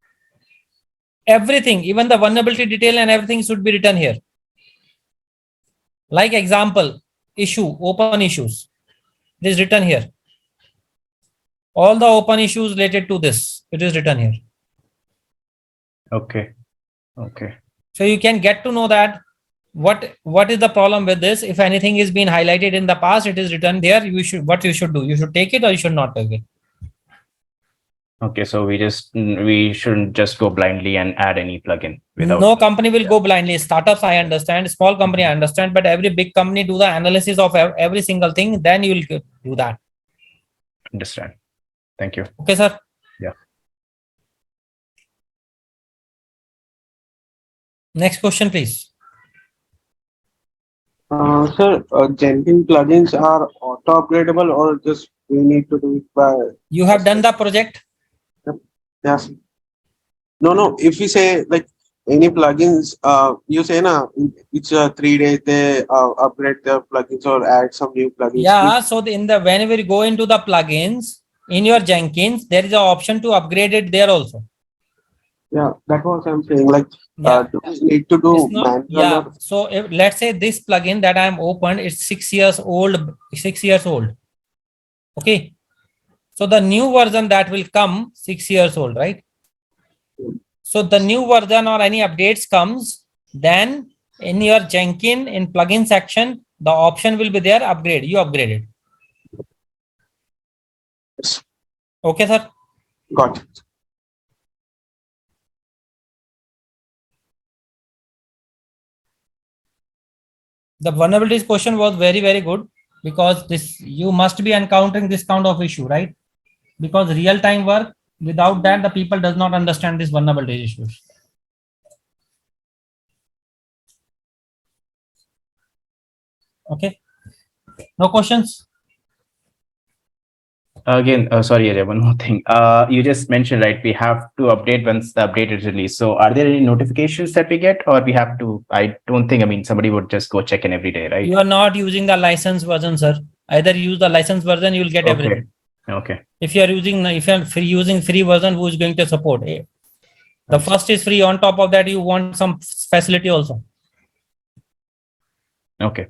[SPEAKER 1] everything, even the vulnerability detail and everything should be written here. Like example, issue, open issues. It is written here. all the open issues related to this. It is written here.
[SPEAKER 7] Okay. Okay.
[SPEAKER 1] So you can get to know that what is the problem with this. If anything is being highlighted in the past, it is written there. What you should do. You should take it or you should not take it.
[SPEAKER 7] Okay. So we shouldn't just go blindly and add any plugin without.
[SPEAKER 1] No company will go blindly. Startups, I understand. Small company, I understand. But every big company do the analysis of every single thing. Then you will do that.
[SPEAKER 7] Understand. Thank you.
[SPEAKER 1] Okay, sir.
[SPEAKER 7] Yeah.
[SPEAKER 1] Next question, please.
[SPEAKER 5] Sir, Jenkins plugins are auto upgradable or just we need to do it by?
[SPEAKER 1] You have done the project.
[SPEAKER 5] Yes. No. If we say like any plugins, you say na it's 3 days they upgrade the plugins or add some new plugins.
[SPEAKER 1] Yeah. So whenever you go into the plugins in your Jenkins, there is an option to upgrade it there also.
[SPEAKER 5] Yeah, that was I'm saying. Like,
[SPEAKER 1] Yeah.
[SPEAKER 5] do we need to do manual?
[SPEAKER 1] Yeah.
[SPEAKER 5] Or,
[SPEAKER 1] So let's say this plugin that I am opened, it's 6 years old. 6 years old. Okay. So the new version that will come 6 years old, right? So the new version or any updates comes, then in your Jenkins in plugin section, the option will be there, upgrade. You upgrade it.
[SPEAKER 5] Yes.
[SPEAKER 1] Okay, sir.
[SPEAKER 5] Got it.
[SPEAKER 1] The vulnerabilities question was very, very good because this you must be encountering this kind of issue, right? Because real-time work, without that, the people does not understand these vulnerability issues. Okay. No questions?
[SPEAKER 7] Again, sorry, Ajay, one more thing. You just mentioned, right, we have to update once the update is released. So are there any notifications that we get or we have to, I don't think, I mean, somebody would just go check in every day, right?
[SPEAKER 1] You are not using the license version, sir. Either use the license version, you will get everything.
[SPEAKER 7] Okay.
[SPEAKER 1] If you are using free version, who is going to support? The first is free. On top of that, you want some facility also.
[SPEAKER 7] Okay.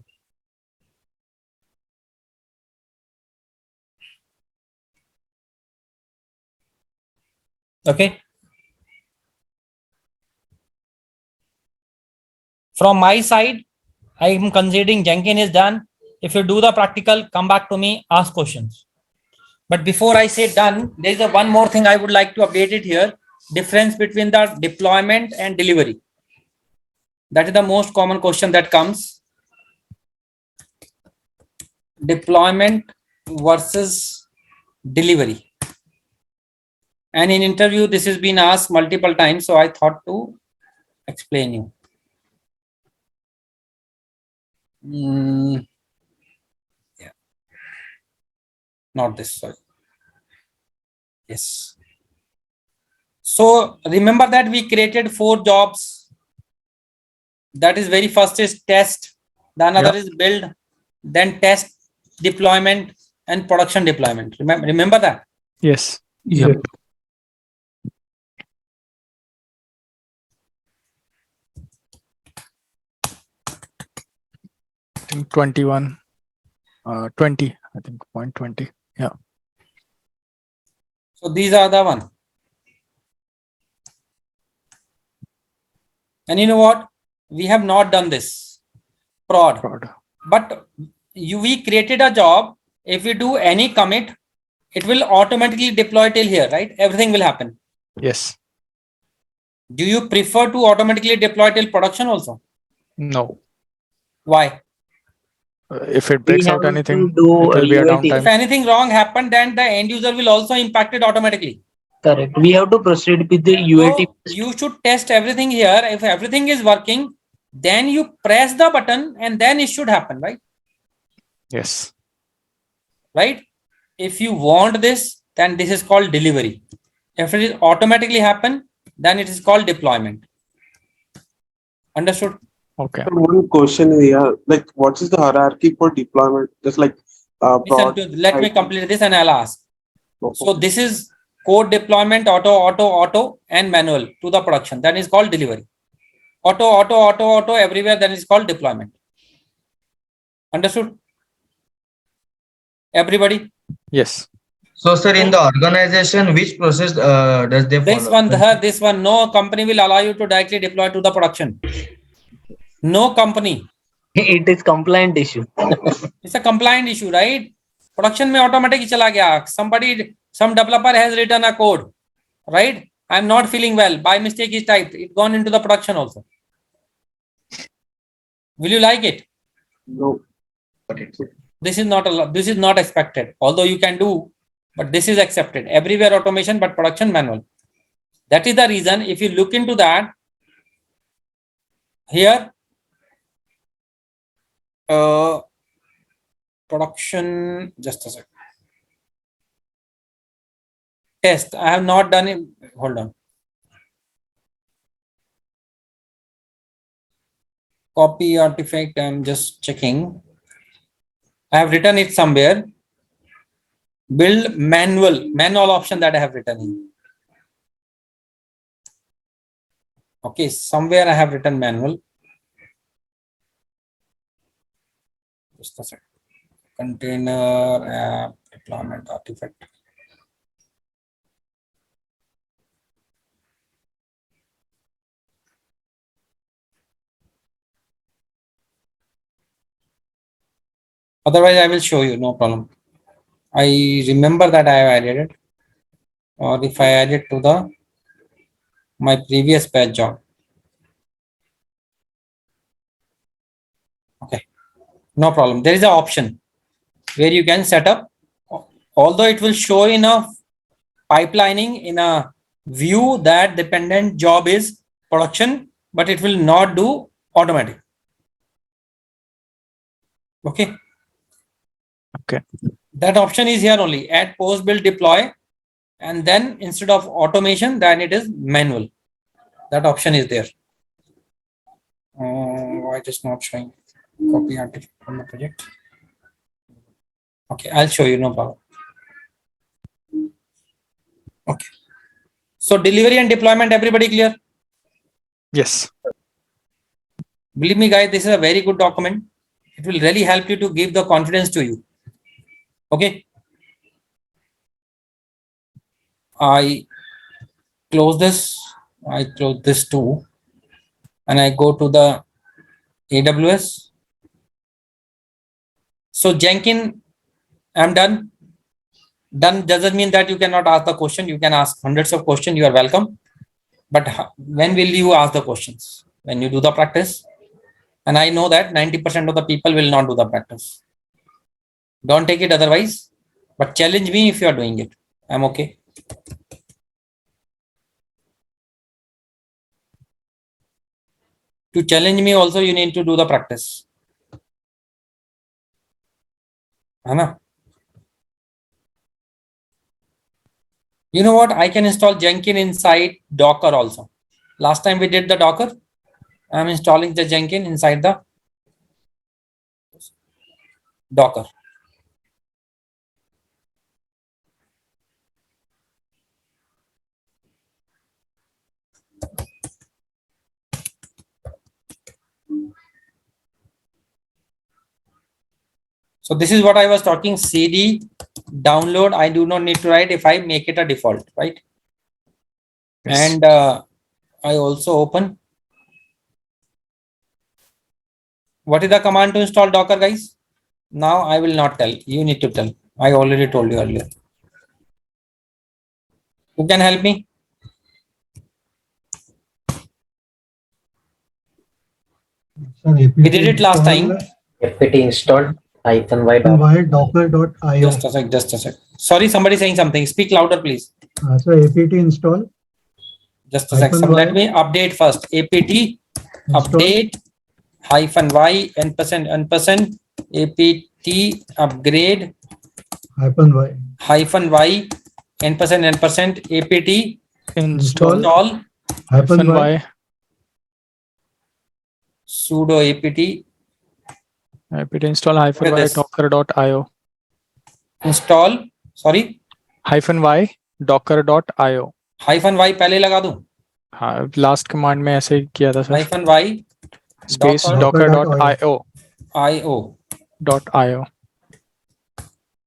[SPEAKER 1] Okay. From my side, I am considering Jenkins is done. If you do the practical, come back to me, ask questions. But before I say done, there is one more thing I would like to update it here. Difference between the deployment and delivery. That is the most common question that comes. Deployment versus delivery. And in interview, this has been asked multiple times. So I thought to explain you. Yeah. Not this, sorry. Yes. So remember that we created 4 jobs. That is very first is test. The another is build, then test, deployment, and production deployment. Remember that?
[SPEAKER 2] Yes.
[SPEAKER 8] Yep.
[SPEAKER 2] I think 21, 20, I think 0.20. Yeah.
[SPEAKER 1] So these are the one. And you know what? We have not done this. Prod. But we created a job. If we do any commit, it will automatically deploy till here, right? Everything will happen.
[SPEAKER 2] Yes.
[SPEAKER 1] Do you prefer to automatically deploy till production also?
[SPEAKER 2] No.
[SPEAKER 1] Why?
[SPEAKER 2] If it breaks out anything,
[SPEAKER 3] do
[SPEAKER 2] it will be a
[SPEAKER 3] UAT.
[SPEAKER 2] downtime.
[SPEAKER 1] If anything wrong happened, then the end user will also impact it automatically.
[SPEAKER 3] Correct. We have to proceed with the UAT.
[SPEAKER 1] So you should test everything here. If everything is working, then you press the button and then it should happen, right?
[SPEAKER 2] Yes.
[SPEAKER 1] Right? If you want this, then this is called delivery. If it is automatically happen, then it is called deployment. Understood?
[SPEAKER 2] Okay.
[SPEAKER 5] So one question here, like what is the hierarchy for deployment? Just like
[SPEAKER 1] Let me complete this and I'll ask. So this is code deployment, auto, and manual to the production. That is called delivery. Auto, everywhere. That is called deployment. Understood? Everybody?
[SPEAKER 2] Yes.
[SPEAKER 10] So, sir, in the organization, which process does they
[SPEAKER 1] This
[SPEAKER 10] follow?
[SPEAKER 1] this one, no company will allow you to directly deploy to the production. No company.
[SPEAKER 3] It is compliant issue.
[SPEAKER 1] It's a compliant issue, right? Production में automatic ही चला गया. Some developer has written a code, right? I'm not feeling well. By mistake is typed. It gone into the production also. Will you like it?
[SPEAKER 5] No.
[SPEAKER 1] This is not this is not expected. Although you can do, but this is accepted. Everywhere automation, but production manual. That is the reason. If you look into that, here, production. Just a sec. Test. I have not done it. Hold on. Copy artifact. I'm just checking. I have written it somewhere. Build manual option that I have written in. Okay, somewhere I have written manual. Just a second. Container app deployment artifact. Otherwise, I will show you, no problem. I remember that I have added it. Or if I add it to the my previous batch job. Okay, no problem. There is an option where you can set up, although it will show in a pipelining in a view that dependent job is production, but it will not do automatic. Okay.
[SPEAKER 2] Okay.
[SPEAKER 1] That option is here only. Add post build deploy, and then instead of automation, then it is manual. That option is there. Why it is not showing? Copy artifact from the project. Okay, I'll show you, no problem. Okay. So delivery and deployment, everybody clear?
[SPEAKER 2] Yes.
[SPEAKER 1] Believe me, guys, this is a very good document. It will really help you to give the confidence to you. Okay. I close this. I close this too. And I go to the AWS. So Jenkins, I'm done. Done doesn't mean that you cannot ask the question. You can ask hundreds of questions. You are welcome. But when will you ask the questions? When you do the practice. And I know that 90% of the people will not do the practice. Don't take it otherwise. But challenge me if you are doing it. I'm okay. To challenge me also, you need to do the practice. Anna. You know what? I can install Jenkins inside Docker also. Last time we did the Docker. I'm installing the Jenkins inside the Docker. So this is what I was talking. CD download. I do not need to write if I make it a default, right?
[SPEAKER 2] Yes.
[SPEAKER 1] And I also open. What is the command to install Docker, guys? Now I will not tell. You need to tell. I already told you earlier. Who can help me? We did it last time.
[SPEAKER 11] apt install -y
[SPEAKER 12] docker.io.
[SPEAKER 1] Just a sec. Sorry, somebody saying something. Speak louder, please.
[SPEAKER 12] So apt install.
[SPEAKER 1] Just a sec. Let me update first. Apt update -y %% apt upgrade
[SPEAKER 12] -y
[SPEAKER 1] -y %% apt
[SPEAKER 2] Install
[SPEAKER 12] -y
[SPEAKER 1] sudo apt
[SPEAKER 2] apt install -y docker.io.
[SPEAKER 1] install sorry
[SPEAKER 2] -y docker.io.
[SPEAKER 1] -y पहले लगा दूं.
[SPEAKER 2] हाँ, last command में ऐसे ही किया था sir.
[SPEAKER 1] -y
[SPEAKER 2] space docker.io.
[SPEAKER 1] io
[SPEAKER 2] .io.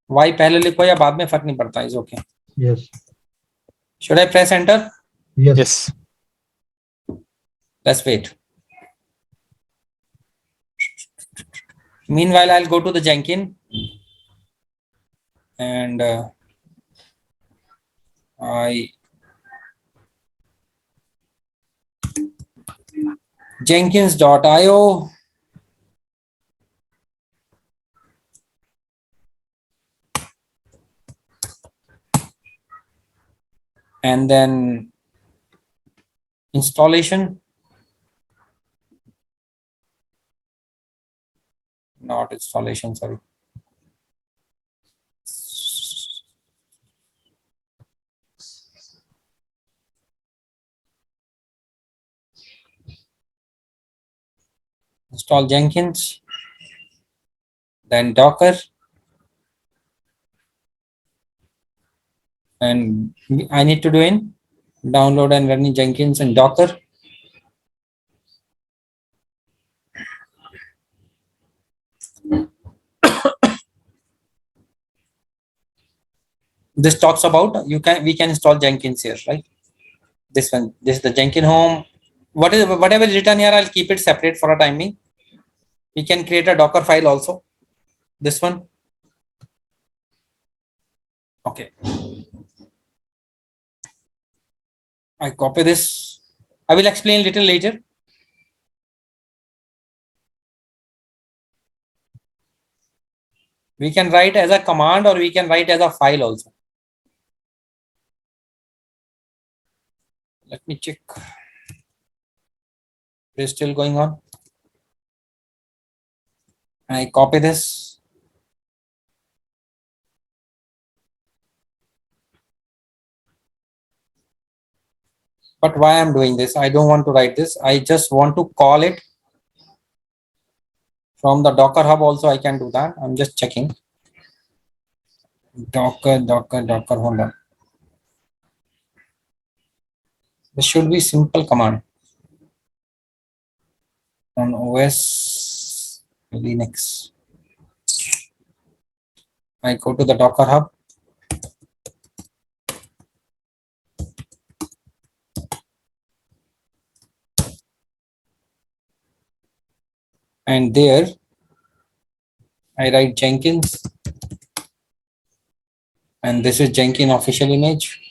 [SPEAKER 1] Y पहले लिखो या बाद में फर्क नहीं पड़ता, is okay.
[SPEAKER 12] Yes.
[SPEAKER 1] Should I press enter?
[SPEAKER 12] Yes.
[SPEAKER 2] Yes.
[SPEAKER 1] Let's wait. Meanwhile, I'll go to the Jenkins and Jenkins.io. And then installation. Not installation, sorry. Install Jenkins, then Docker, and I need to do in download and running Jenkins and Docker. This talks about we can install Jenkins here, right? This one, this is the Jenkins home. Whatever is written here, I'll keep it separate for a time being. We can create a Docker file also. This one. Okay. I copy this. I will explain little later. We can write as a command or we can write as a file also. Let me check. It is still going on. I copy this. But why I'm doing this? I don't want to write this. I just want to call it from the Docker Hub. Also, I can do that. I'm just checking. Docker. Hold on. This should be simple command on OS Linux. I go to the Docker Hub. And there I write Jenkins. And this is Jenkins official image.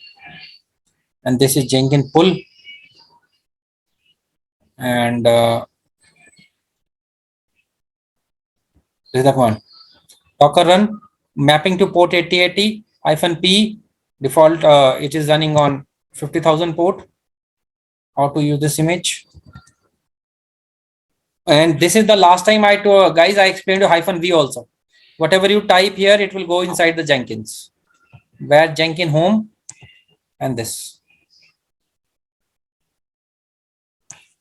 [SPEAKER 1] And this is Jenkins pull. And this is the command. Docker run mapping to port 8080-P default. It is running on 50,000 port. How to use this image. And this is the last time I told guys, I explained to -v also. Whatever you type here, it will go inside the Jenkins. Where Jenkins home and this.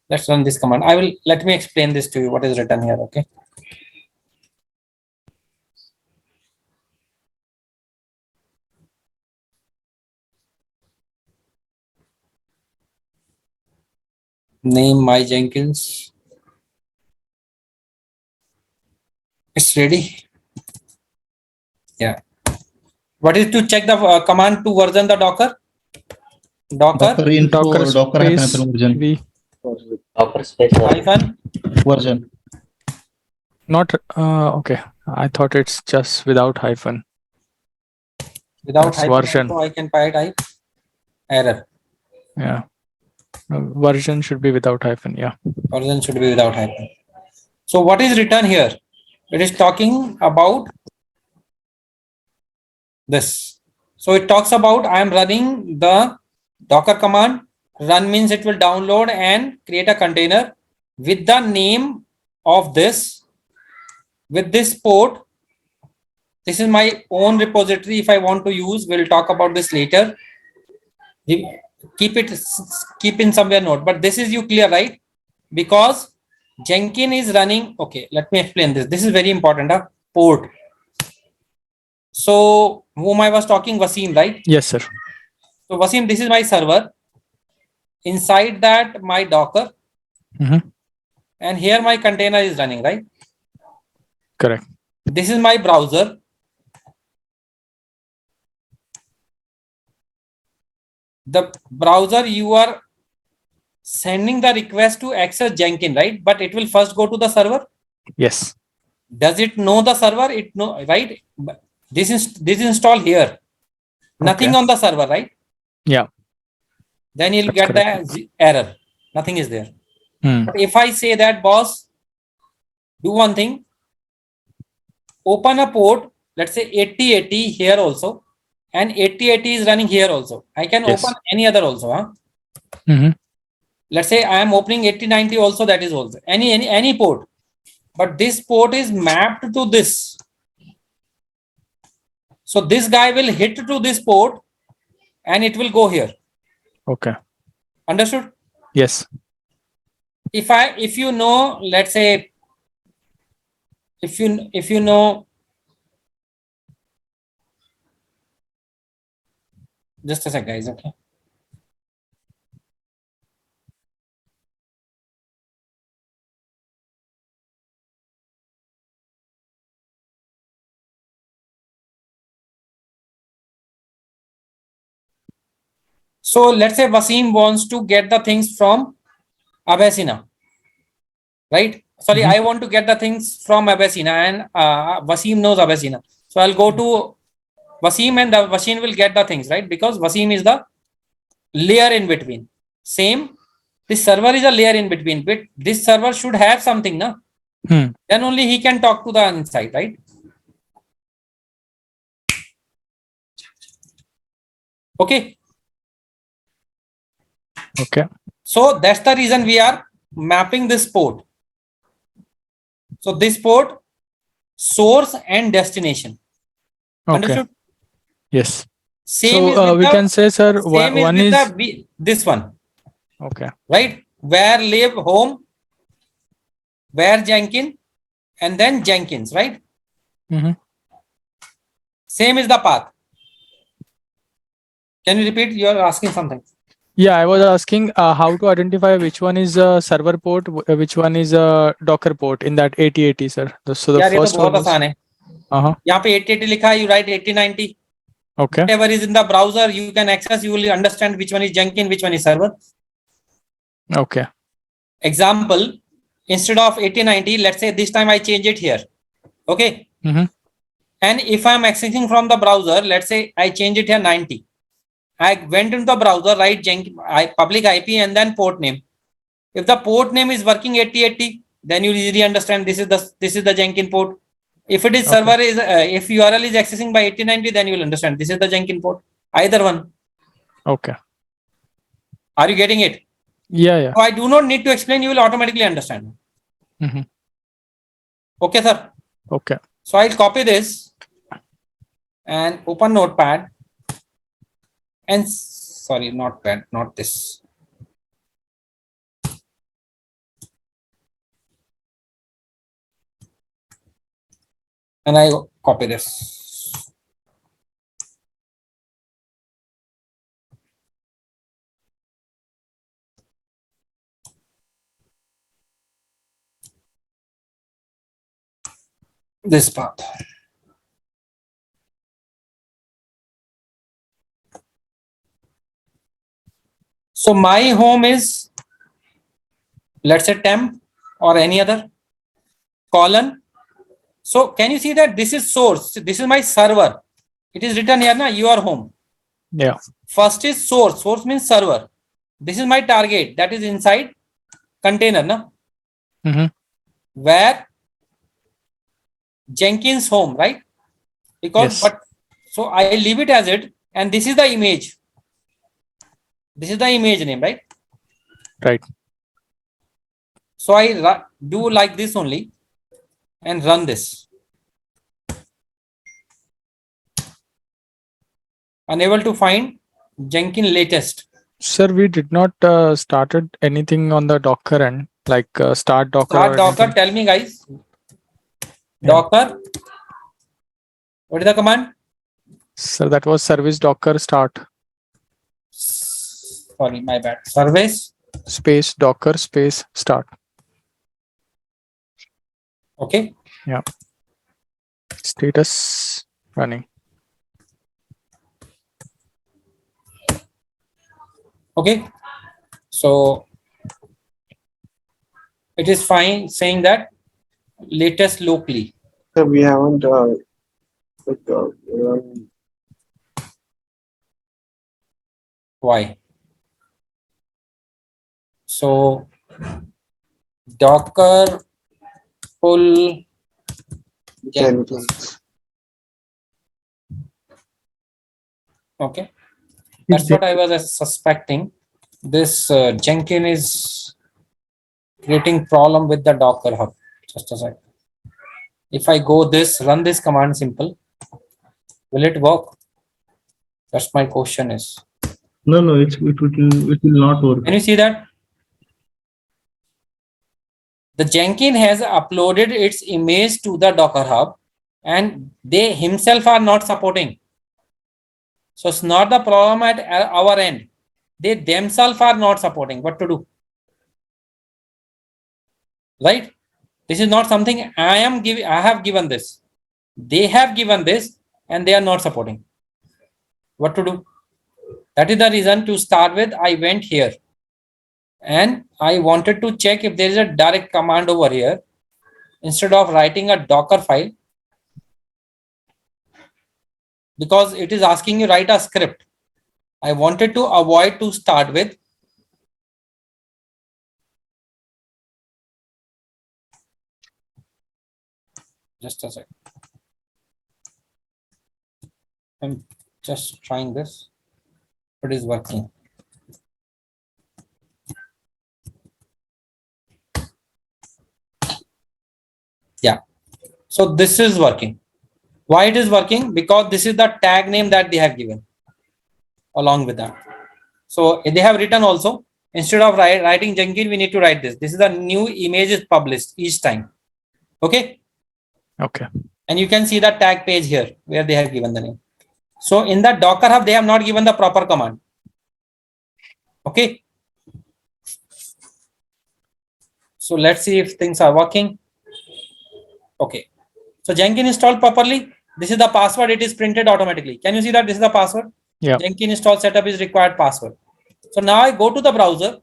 [SPEAKER 1] Let's run this command. Let me explain this to you, what is written here, okay? Name my Jenkins. It's ready. Yeah. What is to check the command to version the Docker?
[SPEAKER 4] Docker info,
[SPEAKER 2] Docker
[SPEAKER 4] Docker
[SPEAKER 2] space
[SPEAKER 4] hyphen version.
[SPEAKER 2] V.
[SPEAKER 11] Docker space
[SPEAKER 1] Hyphen.
[SPEAKER 4] Version.
[SPEAKER 2] Not okay. I thought it's just without hyphen.
[SPEAKER 1] Without
[SPEAKER 2] That's
[SPEAKER 1] hyphen
[SPEAKER 2] version.
[SPEAKER 1] also I can type error.
[SPEAKER 2] Yeah. Version should be without hyphen. Yeah.
[SPEAKER 1] Version should be without hyphen. So what is written here? It is talking about this. So it talks about I am running the Docker command. Run means it will download and create a container with the name of this, with this port. This is my own repository. If I want to use, we'll talk about this later. Keep in somewhere note, but this is you clear, right? Because Jenkins is running. Okay, let me explain this. This is very important. Port. So whom I was talking, Wasim, right?
[SPEAKER 2] Yes, sir.
[SPEAKER 1] So Wasim, this is my server. Inside that, my Docker. And here my container is running, right?
[SPEAKER 2] Correct.
[SPEAKER 1] This is my browser. the browser, you are sending the request to access Jenkins, right? But it will first go to the server.
[SPEAKER 2] Yes.
[SPEAKER 1] Does it know the server? It know, right? This is installed here. Nothing
[SPEAKER 2] Okay.
[SPEAKER 1] on the server, right?
[SPEAKER 2] Yeah.
[SPEAKER 1] Then you'll
[SPEAKER 2] That's
[SPEAKER 1] get the error. Nothing is there. But if I say that, boss, do one thing, open a port, let's say 8080 here also, and 8080 is running here also. I can
[SPEAKER 2] Yes.
[SPEAKER 1] open any other also. Huh?
[SPEAKER 2] Mm-hmm.
[SPEAKER 1] Let's say I am opening 8090 also, that is also any port. But this port is mapped to this. So this guy will hit to this port and it will go here.
[SPEAKER 2] Okay.
[SPEAKER 1] Understood?
[SPEAKER 2] Yes.
[SPEAKER 1] If you know, let's say, if you know, just a sec, guys. Okay. So let's say Wasim wants to get the things from Abhasina, right? Sorry, I want to get the things from Abhasina, and Wasim knows Abhasina. So I'll go to Wasim and the Wasim will get the things, right? Because Wasim is the layer in between. Same, this server is a layer in between, but this server should have something, na? Then only he can talk to the inside, right? Okay.
[SPEAKER 2] Okay.
[SPEAKER 1] So that's the reason we are mapping this port. So this port, source and destination.
[SPEAKER 2] Okay.
[SPEAKER 1] Understood?
[SPEAKER 2] Yes.
[SPEAKER 1] Same
[SPEAKER 2] So
[SPEAKER 1] is with
[SPEAKER 2] we
[SPEAKER 1] the,
[SPEAKER 2] can say, sir,
[SPEAKER 1] same is
[SPEAKER 2] one
[SPEAKER 1] with
[SPEAKER 2] is
[SPEAKER 1] the this one.
[SPEAKER 2] okay.
[SPEAKER 1] Right? Where live home, where Jenkins, and then Jenkins, right?
[SPEAKER 2] Mm-hmm.
[SPEAKER 1] Same is the path. Can you repeat? You are asking something.
[SPEAKER 2] Yeah, I was asking how to identify which one is a server port, which one is a Docker port in that 8080, sir. So the
[SPEAKER 1] यार ये तो
[SPEAKER 2] first
[SPEAKER 1] बहुत
[SPEAKER 2] one is
[SPEAKER 1] आसान है. यहाँ पे 8080 लिखा है, you write 8090.
[SPEAKER 2] okay.
[SPEAKER 1] Whatever is in the browser, you can access. You will understand which one is Jenkins, which one is server.
[SPEAKER 2] Okay.
[SPEAKER 1] Example: instead of 8090, let's say this time I change it here. Okay.
[SPEAKER 2] Mm-hmm.
[SPEAKER 1] And if I'm accessing from the browser, let's say I change it here 90. I went into the browser, write Jenkins, public IP and then port name. If the port name is working 8080, then you easily understand this is the Jenkins port. If it is server is if URL is accessing by 8090, then you will understand this is the Jenkins port. Either one.
[SPEAKER 2] Okay.
[SPEAKER 1] Are you getting it?
[SPEAKER 2] Yeah, yeah.
[SPEAKER 1] So I do not need to explain. You will automatically understand.
[SPEAKER 2] Mm-hmm.
[SPEAKER 1] Okay, sir.
[SPEAKER 2] Okay.
[SPEAKER 1] So I'll copy this and open Notepad. And sorry, Notepad, not this. And I copy this. This path. So my home is, let's say temp or any other colon. So can you see that this is source? This is my server. It is written here, na, your home.
[SPEAKER 2] Yeah.
[SPEAKER 1] First is source. Source means server. This is my target. That is inside container, na?
[SPEAKER 2] Mm-hmm.
[SPEAKER 1] Where Jenkins home, right? Because
[SPEAKER 2] yes.
[SPEAKER 1] but so I leave it as it, and this is the image. This is the image name, right?
[SPEAKER 2] Right.
[SPEAKER 1] So I do like this only and run this. Unable to find Jenkins latest.
[SPEAKER 2] Sir, we did not started anything on the Docker end, like start Docker.
[SPEAKER 1] Start Docker. Tell me, guys.
[SPEAKER 2] Yeah.
[SPEAKER 1] Docker. What is the command?
[SPEAKER 2] Sir, that was service Docker start.
[SPEAKER 1] Sorry, my bad. Service
[SPEAKER 2] space Docker space start.
[SPEAKER 1] Okay.
[SPEAKER 2] Yeah. Status running.
[SPEAKER 1] Okay, so it is fine saying that latest locally.
[SPEAKER 5] So we haven't
[SPEAKER 1] Why? So Docker pull Jenkins.
[SPEAKER 5] Jenkins.
[SPEAKER 1] Okay, that's what I was suspecting. This Jenkins is creating problem with the Docker hub. Just a sec. If I go this, run this command simple, will it work? That's my question is.
[SPEAKER 4] No, it will not work.
[SPEAKER 1] Can you see that? The Jenkins has uploaded its image to the Docker hub and they himself are not supporting. So it's not the problem at our end. They themselves are not supporting. What to do? Right? This is not something I have given this. They have given this and they are not supporting. What to do? That is the reason to start with. I went here and I wanted to check if there is a direct command over here. Instead of writing a Docker file, because it is asking you write a script. I wanted to avoid to start with. Just a sec. I'm just trying this. It is working. Yeah. So this is working. Why it is working? Because this is the tag name that they have given along with that. So they have written also, instead of writing Jenkins, we need to write this. This is the new image is published each time. Okay.
[SPEAKER 2] Okay.
[SPEAKER 1] And you can see the tag page here where they have given the name. So in the Docker hub, they have not given the proper command. Okay. So let's see if things are working. Okay. So Jenkins installed properly. This is the password. It is printed automatically. Can you see that this is the password?
[SPEAKER 2] Yeah.
[SPEAKER 1] Jenkins install setup is required password. So now I go to the browser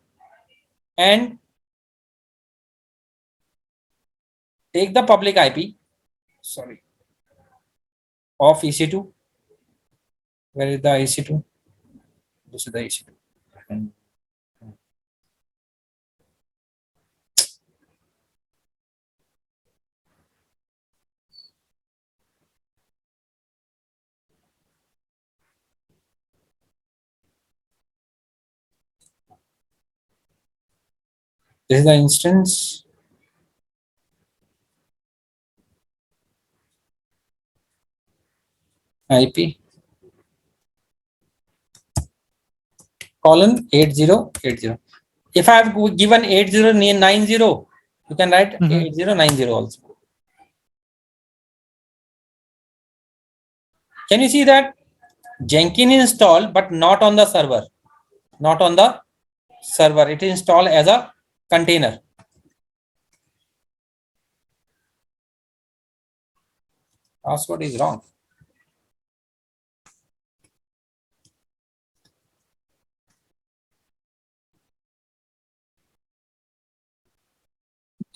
[SPEAKER 1] and take the public IP. Sorry. Of EC2. Where is the EC2? This is the EC2. And this is the instance. IP colon 8080. If I have given 8090, you can write 8090 also. Can you see that Jenkins installed, but not on the server? Not on the server. It is installed as a container. Password is wrong.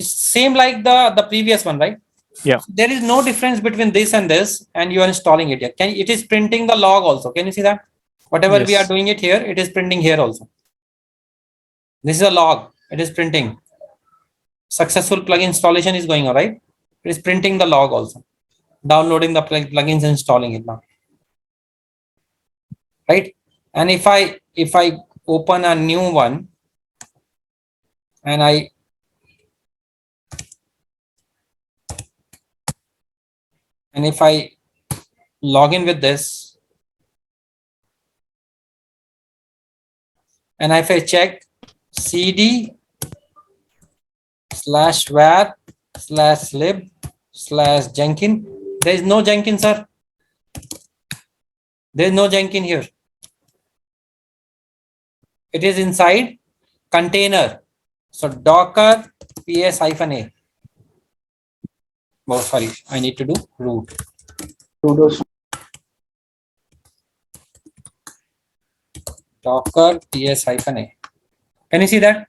[SPEAKER 1] It's same like the previous one, right?
[SPEAKER 2] Yeah.
[SPEAKER 1] There is no difference between this and this, and you are installing it here. It is printing the log also. Can you see that? Whatever we are
[SPEAKER 2] Yes.
[SPEAKER 1] doing it here, it is printing here also. This is a log. It is printing. Successful plugin installation is going on, right? It is printing the log also. Downloading the plugins and installing it now. Right? And if I open a new one and if I log in with this, and if I check cd/var/lib/Jenkins, there is no Jenkins, sir. There is no Jenkins here. It is inside container. So Docker ps-a. Oh, sorry, I need to do root. Docker ps-a. Can you see that?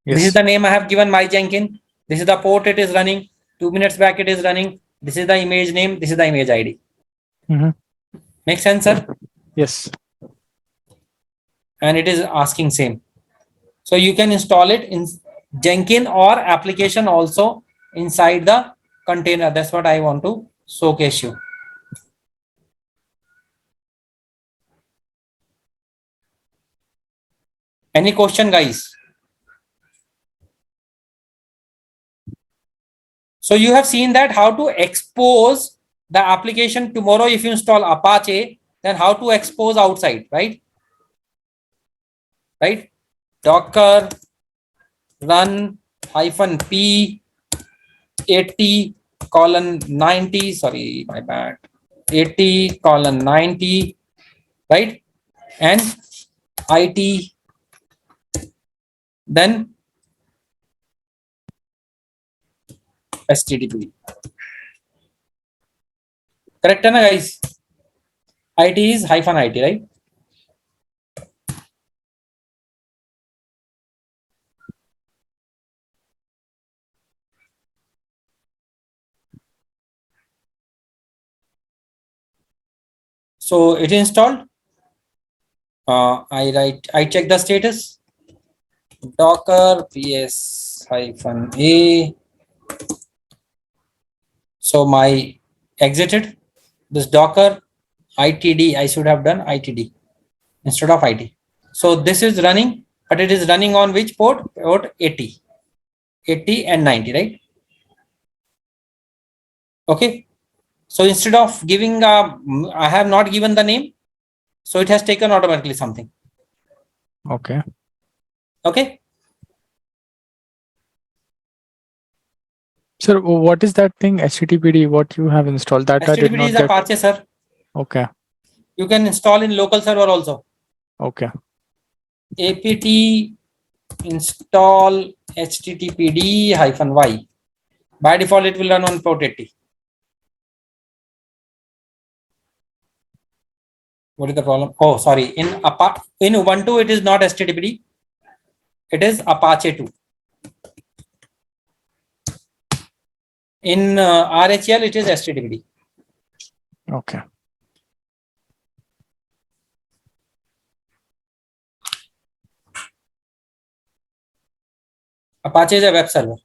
[SPEAKER 2] Yes.
[SPEAKER 1] This is the name I have given my Jenkins. This is the port it is running. 2 minutes back it is running. This is the image name. This is the image ID. Make sense, sir?
[SPEAKER 2] Yes.
[SPEAKER 1] And it is asking same. So you can install it in Jenkins or application also inside the container. That's what I want to showcase you. Any question, guys? So you have seen that how to expose the application tomorrow. If you install Apache, then how to expose outside, right? Right? Docker run -p 80:90. Sorry, my bad. 80:90, right? And IT, then HTTP. Correct, na guys? IT is -IT, right? So it is installed. I check the status. Docker ps-a. So my exited this Docker ITD. I should have done ITD instead of IT. So this is running, but it is running on which port? Port 80 and 90, right? Okay. So instead of giving, I have not given the name. So it has taken automatically something.
[SPEAKER 2] Okay.
[SPEAKER 1] Okay.
[SPEAKER 2] Sir, what is that thing HTTPD? What you have installed? That I did
[SPEAKER 1] HTTPD
[SPEAKER 2] not
[SPEAKER 1] is
[SPEAKER 2] get.
[SPEAKER 1] Apache, sir.
[SPEAKER 2] Okay.
[SPEAKER 1] You can install in local server also.
[SPEAKER 2] Okay.
[SPEAKER 1] apt install httpd-y. By default, it will run on port 80. What is the problem? Oh, sorry. In Ubuntu, it is not HTTPD. It is Apache 2. In RHEL, it is HTTPD.
[SPEAKER 2] Okay.
[SPEAKER 1] Apache is a web server.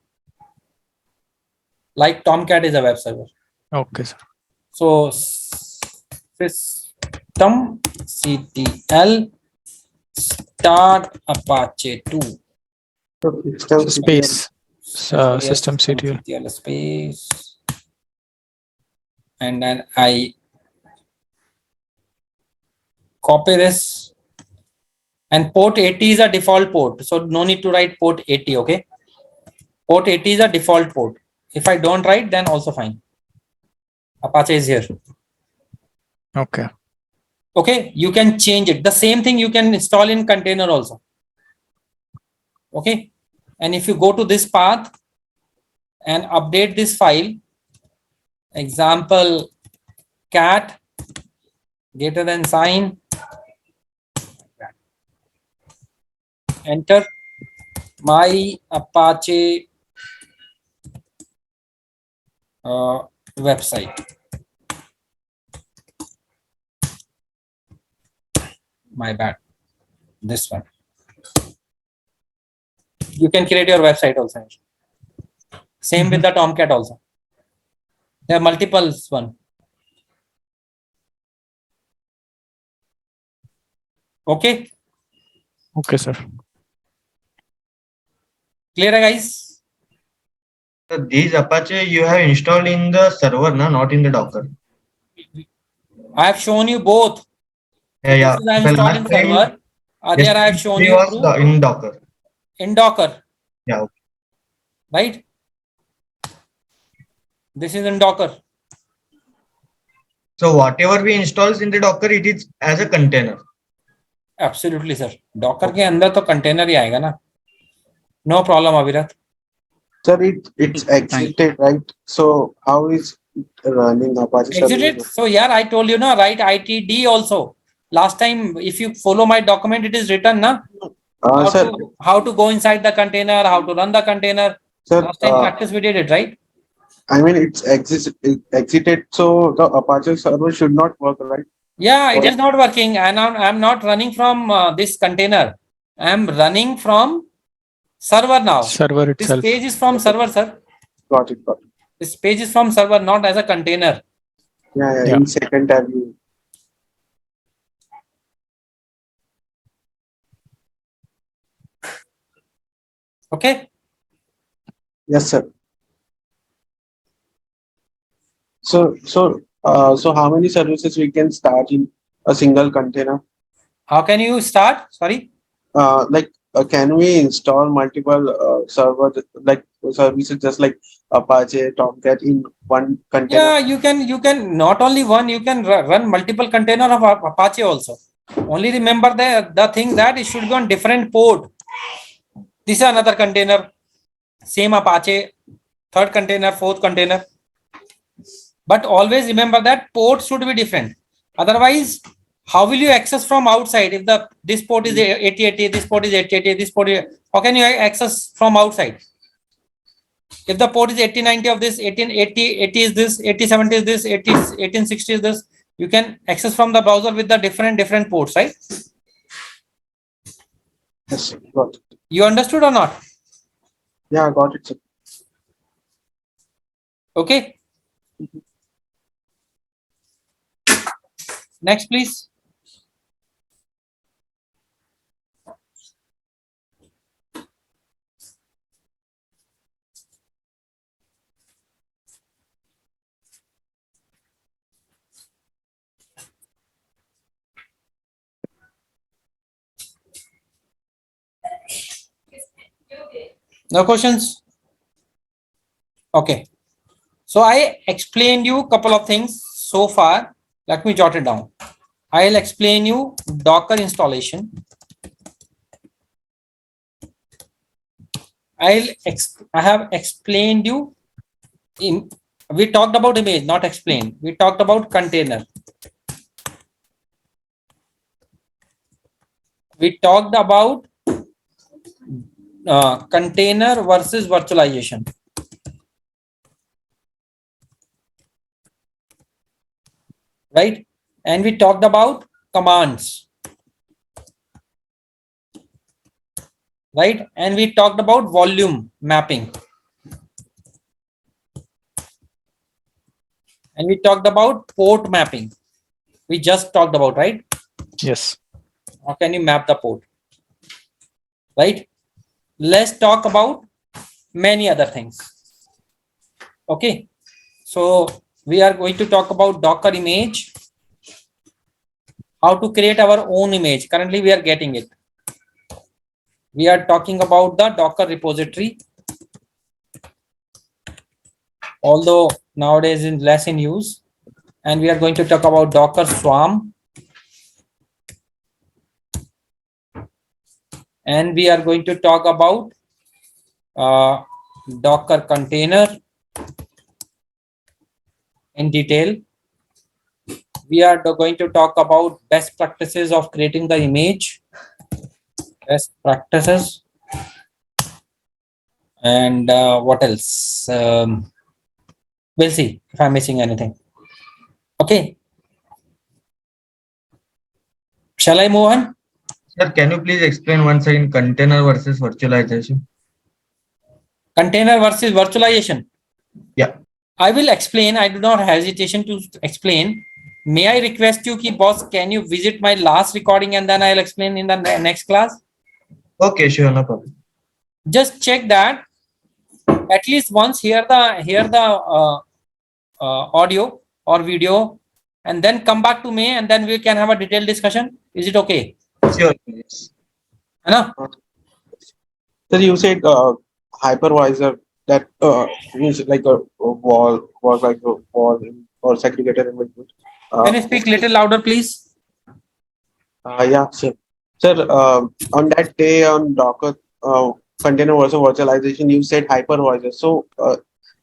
[SPEAKER 1] Like Tomcat is a web server.
[SPEAKER 2] Okay, sir.
[SPEAKER 1] So systemctl start Apache 2.
[SPEAKER 2] Space. Systemctl.
[SPEAKER 1] Space. And then I copy this. And port 80 is a default port. So no need to write port 80, okay? Port 80 is a default port. If I don't write, then also fine. Apache is here.
[SPEAKER 2] Okay.
[SPEAKER 1] Okay, you can change it. The same thing you can install in container also. Okay. And if you go to this path and update this file, example cat greater than sign, enter my Apache website. My bad. This one. You can create your website also. Same with the Tomcat also. There are multiples one. Okay.
[SPEAKER 2] Okay, sir.
[SPEAKER 1] Clear, guys?
[SPEAKER 10] So these Apache you have installed in the server, not in the Docker.
[SPEAKER 1] I have shown you both.
[SPEAKER 10] Yeah.
[SPEAKER 1] This is I have
[SPEAKER 10] The
[SPEAKER 1] installed
[SPEAKER 10] last
[SPEAKER 1] in
[SPEAKER 10] time,
[SPEAKER 1] server. Earlier I have shown you
[SPEAKER 10] was in Docker.
[SPEAKER 1] In Docker.
[SPEAKER 10] Yeah. Okay.
[SPEAKER 1] Right? This is in Docker.
[SPEAKER 10] So whatever we installs in the Docker, it is as a container.
[SPEAKER 1] Absolutely, sir. Docker के अंदर तो container ही आएगा ना. No problem, Avirat.
[SPEAKER 5] Sir, it's exited, right? So how is it running Apache server?
[SPEAKER 1] Exited. So yeah, I told you, no, right? ITD also. Last time, if you follow my document, it is written, na?
[SPEAKER 5] Sir,
[SPEAKER 1] How to go inside the container, how to run the container.
[SPEAKER 5] sir,
[SPEAKER 1] Last time practice we did it, right?
[SPEAKER 5] I mean, it exited, so the Apache server should not work, right?
[SPEAKER 1] Yeah, it is not working, and I'm not running from this container. I'm running from server now.
[SPEAKER 2] Server
[SPEAKER 1] This
[SPEAKER 2] itself.
[SPEAKER 1] page is from server, sir.
[SPEAKER 5] Got it, got it.
[SPEAKER 1] This page is from server, not as a container.
[SPEAKER 5] Yeah,
[SPEAKER 2] Yeah.
[SPEAKER 5] in second tab you.
[SPEAKER 1] Okay.
[SPEAKER 5] Yes, sir. So how many services we can start in a single container?
[SPEAKER 1] How can you start? Sorry.
[SPEAKER 5] Can we install multiple server like services just like Apache, Tomcat in one container?
[SPEAKER 1] Yeah, you can not only one, you can run multiple container of Apache also. Only remember the thing that it should be on different port. This is another container, same Apache, third container, fourth container. But always remember that port should be different. Otherwise, how will you access from outside if this port is 8080, this port is 8080, this port is, how can you access from outside? If the port is 8090 of this, 1880 is this, 8070 is this, 1860 is this, you can access from the browser with the different ports, right?
[SPEAKER 5] Yes, got it.
[SPEAKER 1] You understood or not?
[SPEAKER 5] Yeah, got it, sir.
[SPEAKER 1] Okay. Next, please. No questions? Okay. So I explained you a couple of things so far. Let me jot it down. I'll explain you Docker installation. I have explained you we talked about image, not explain. We talked about container. We talked about container versus virtualization. Right? And we talked about commands. Right? And we talked about volume mapping. And we talked about port mapping. We just talked about, right?
[SPEAKER 2] Yes.
[SPEAKER 1] How can you map the port? Right? Let's talk about many other things. Okay. So we are going to talk about Docker image. How to create our own image. Currently we are getting it. We are talking about the Docker repository. Although nowadays is less in use. And we are going to talk about Docker Swarm. And we are going to talk about Docker container in detail. We are going to talk about best practices of creating the image. Best practices. And what else? We'll see if I'm missing anything. Okay. Shall I move on?
[SPEAKER 10] Sir, can you please explain once again container versus virtualization?
[SPEAKER 1] Container versus virtualization.
[SPEAKER 10] Yeah.
[SPEAKER 1] I will explain. I do not have hesitation to explain. May I request you, ki boss, can you visit my last recording and then I'll explain in the next class?
[SPEAKER 10] Okay, sure, no problem.
[SPEAKER 1] Just check that. At least once hear the audio or video, and then come back to me, and then we can have a detailed discussion. Is it okay?
[SPEAKER 10] Sure, yes.
[SPEAKER 5] Sir, you said hypervisor that is like a wall, work like a wall or segregated environment.
[SPEAKER 1] Can you speak little louder, please?
[SPEAKER 5] Yeah, sure. Sir, on that day on Docker container versus virtualization, you said hypervisor. So,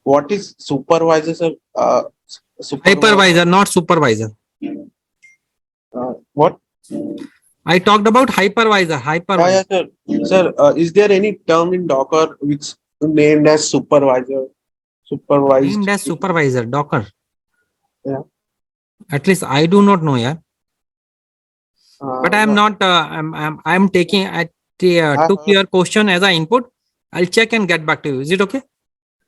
[SPEAKER 5] what is supervisor, sir?
[SPEAKER 1] Hypervisor, not supervisor.
[SPEAKER 5] What?
[SPEAKER 1] I talked about hypervisor.
[SPEAKER 5] Yeah, sir. Sir, is there any term in Docker which named as supervisor? Supervised.
[SPEAKER 1] Named as supervisor, Docker.
[SPEAKER 5] Yeah.
[SPEAKER 1] At least I do not know, yeah. But I am not. I'm taking. I took your question as an input. I'll check and get back to you. Is it okay?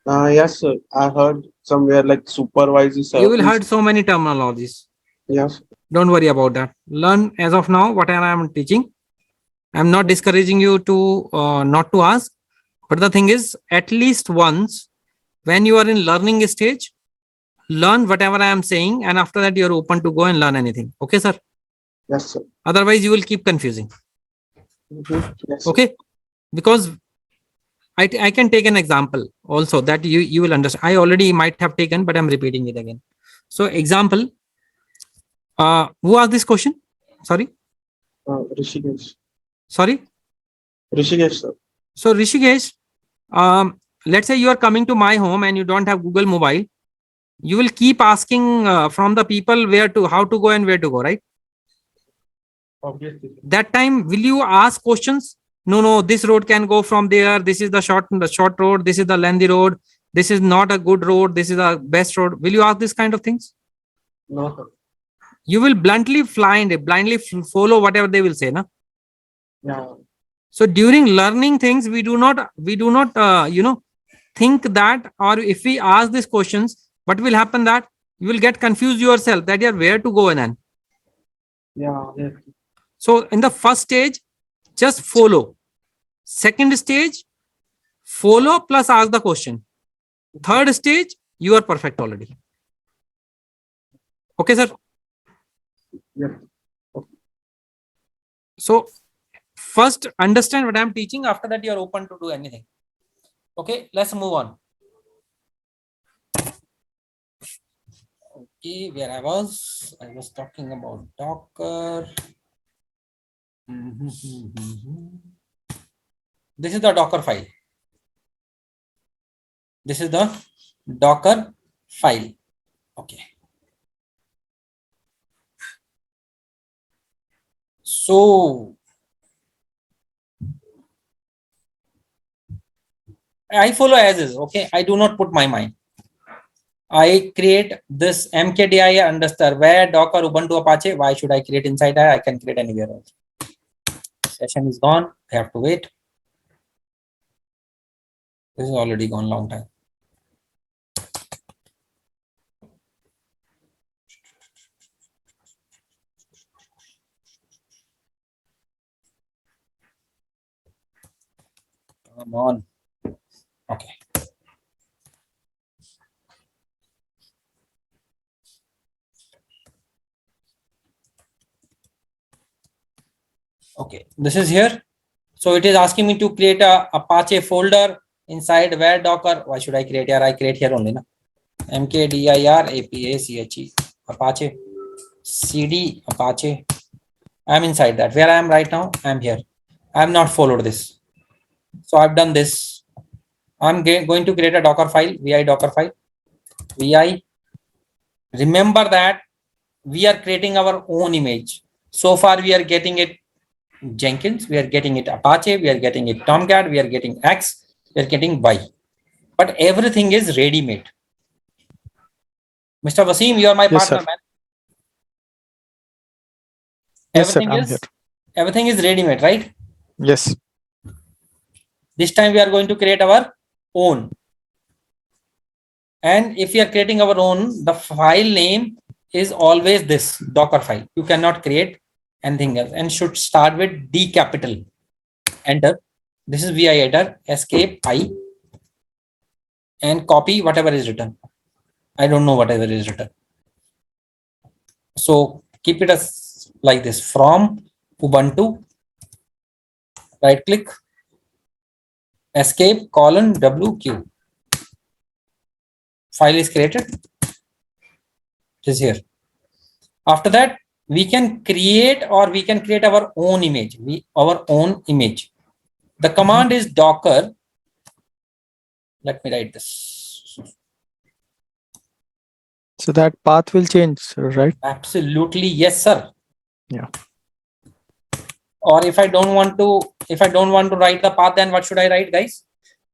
[SPEAKER 5] Yes, sir. I heard somewhere like supervisor
[SPEAKER 1] You will
[SPEAKER 5] service.
[SPEAKER 1] heard so many terminologies.
[SPEAKER 5] Yes.
[SPEAKER 1] Don't worry about that. Learn as of now what I am teaching. I'm not discouraging you to not to ask, but the thing is, at least once when you are in learning stage, learn whatever I am saying, and after that you are open to go and learn anything. Okay, sir?
[SPEAKER 5] Yes, sir.
[SPEAKER 1] Otherwise, you will keep confusing.
[SPEAKER 5] Yes, sir.
[SPEAKER 1] Okay, because I can take an example also that you will understand. I already might have taken, but I'm repeating it again. So, example. Who asked this question? Sorry.
[SPEAKER 5] Rishikesh.
[SPEAKER 1] Sorry.
[SPEAKER 5] Rishikesh, sir.
[SPEAKER 1] So Rishikesh, let's say you are coming to my home and you don't have Google Mobile. You will keep asking from the people how to go and where to go, right?
[SPEAKER 5] Obviously.
[SPEAKER 1] That time, will you ask questions? No, this road can go from there. This is the short road. This is the lengthy road. This is not a good road. This is a best road. Will you ask this kind of things?
[SPEAKER 5] No, sir.
[SPEAKER 1] You will blindly follow whatever they will say, na?
[SPEAKER 5] Yeah.
[SPEAKER 1] So during learning things, we do not think that, or if we ask these questions, what will happen that you will get confused yourself that you're where to go and then.
[SPEAKER 5] Yeah. Yes.
[SPEAKER 1] So in the first stage, just follow. Second stage, follow plus ask the question. Third stage, you are perfect already. Okay, sir?
[SPEAKER 5] Yes.
[SPEAKER 1] So first understand what I'm teaching. After that, you are open to do anything. Okay, let's move on. Okay, where I was talking about Docker. This is the Docker file. This is the Docker file. Okay. So I follow as is. Okay, I do not put my mind. I create this mkdir underscore where Docker Ubuntu Apache. Why should I create inside that? I can create anywhere else. Session is gone. I have to wait. This is already gone long time. Come on. Okay. Okay, this is here. So it is asking me to create a Apache folder inside where Docker. Why should I create here? I create here only, na? mkdir apache Apache cd Apache. I'm inside that. Where I am right now, I'm here. I have not followed this. So I've done this. I'm going to create a Docker file, vi Docker file. Vi. Remember that we are creating our own image. So far, we are getting it Jenkins, we are getting it Apache, we are getting it Tomcat, we are getting X, we are getting Y. But everything is ready-made. Mr. Wasim, you are my
[SPEAKER 2] Yes,
[SPEAKER 1] partner,
[SPEAKER 2] sir.
[SPEAKER 1] man.
[SPEAKER 2] Yes, sir, I'm here.
[SPEAKER 1] Everything is ready-made, right?
[SPEAKER 2] Yes.
[SPEAKER 1] This time we are going to create our own. And if we are creating our own, the file name is always this Docker file. You cannot create anything else and should start with D capital. Enter. This is VI header, escape I, and copy whatever is written. I don't know whatever is written. So keep it as like this from Ubuntu, right click, escape colon WQ. File is created. It is here. After that, we can create our own image. Our own image. The command is Docker. Let me write this.
[SPEAKER 2] So that path will change, right?
[SPEAKER 1] Absolutely, yes, sir.
[SPEAKER 2] Yeah.
[SPEAKER 1] Or if I don't want to write the path, then what should I write, guys?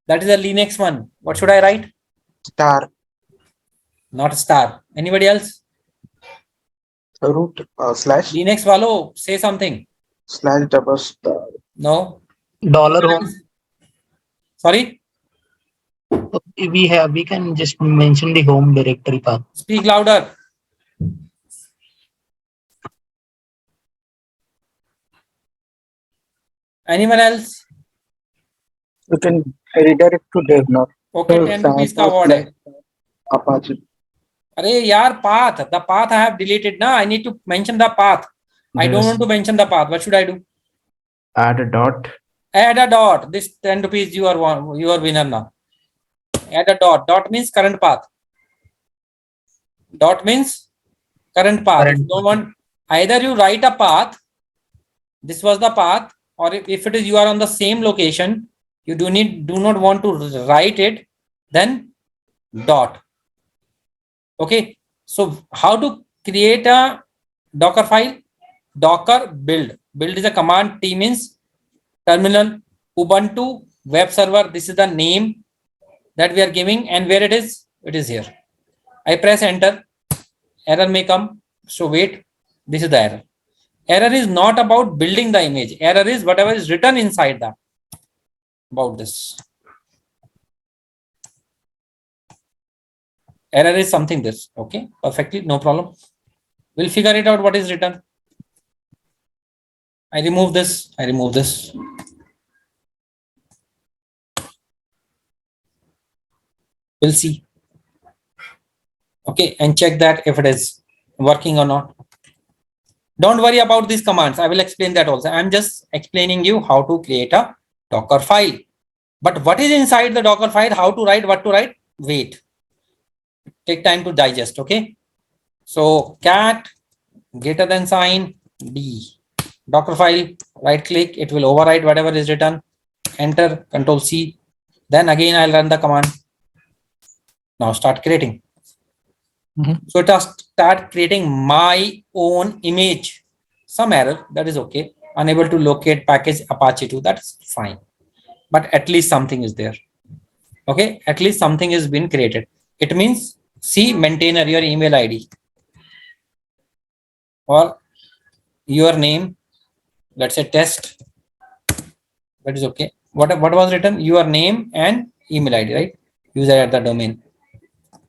[SPEAKER 1] That is a Linux one. What should I write?
[SPEAKER 5] Star.
[SPEAKER 1] Not star. Anybody else?
[SPEAKER 5] Root slash
[SPEAKER 1] Linux walo, say something.
[SPEAKER 5] slash double star.
[SPEAKER 1] No.
[SPEAKER 3] $home.
[SPEAKER 1] Sorry.
[SPEAKER 3] We can just mention the home directory path.
[SPEAKER 1] Speak louder. Anyone else?
[SPEAKER 3] You can redirect to DevNode.
[SPEAKER 1] Okay, 10 rupees का award है.
[SPEAKER 5] Apache.
[SPEAKER 1] अरे यार, path. The path I have deleted now. I need to mention the path. I don't want to mention the path. What should I do?
[SPEAKER 7] Add a dot.
[SPEAKER 1] Add a dot. This 10 rupees you are winner now. Add a dot. Dot means current path. Dot means current path. If you don't want, either you write a path. This was the path, or if it is you are on the same location, you do not want to write it, then dot. Okay. So how to create a Docker file? Docker build. Build is a command. T means terminal. Ubuntu web server. This is the name that we are giving, and where it is here. I press enter. Error may come. So wait. This is the error. Error is not about building the image. Error is whatever is written inside that about this. Error is something this. Okay, perfectly, no problem. We'll figure it out what is written. I remove this. We'll see. Okay, and check that if it is working or not. Don't worry about these commands. I will explain that also. I'm just explaining you how to create a Docker file. But what is inside the Docker file? How to write? What to write? Wait. Take time to digest. Okay. So cat greater than sign D. Docker file. Right click. It will overwrite whatever is written. Enter. Control C. Then again I'll run the command. Now start creating. So it has start creating my own image. Some error, that is okay. Unable to locate package Apache 2, that's fine. But at least something is there. Okay, at least something has been created. It means see maintainer, your email ID or your name. Let's say test. That is okay. What was written? Your name and email ID, right? User at the domain.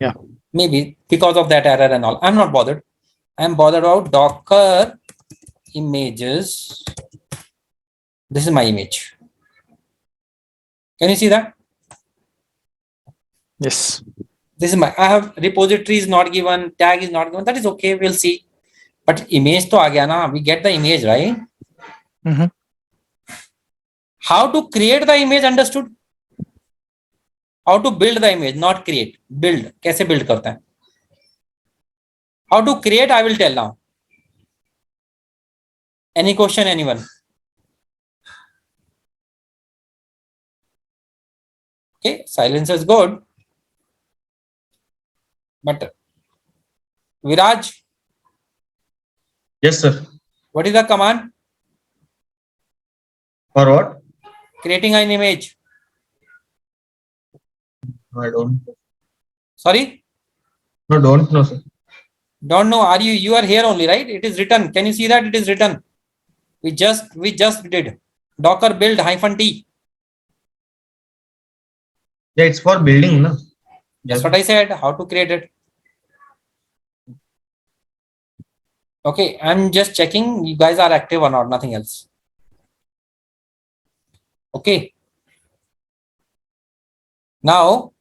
[SPEAKER 2] Yeah.
[SPEAKER 1] Maybe because of that error and all. I'm not bothered. I'm bothered about Docker images. This is my image. Can you see that?
[SPEAKER 2] Yes.
[SPEAKER 1] This is I have repository is not given, tag is not given. That is okay. We'll see. But image to aa gaya na. We get the image, right? How to create the image understood? How to build the image, not create. Build. कैसे build करता है? How to create, I will tell now. Any question, anyone? Okay, silence is good. But Viraj?
[SPEAKER 10] Yes, sir.
[SPEAKER 1] What is the command?
[SPEAKER 10] For what?
[SPEAKER 1] Creating an image.
[SPEAKER 10] I don't.
[SPEAKER 1] Sorry?
[SPEAKER 10] No, don't know, sir.
[SPEAKER 1] Don't know. You are here only, right? It is written. Can you see that it is written? We just did Docker build -t.
[SPEAKER 10] Yeah, it's for building, no?
[SPEAKER 1] That's what I said. How to create it. Okay, I'm just checking you guys are active or not, nothing else. Okay. Now,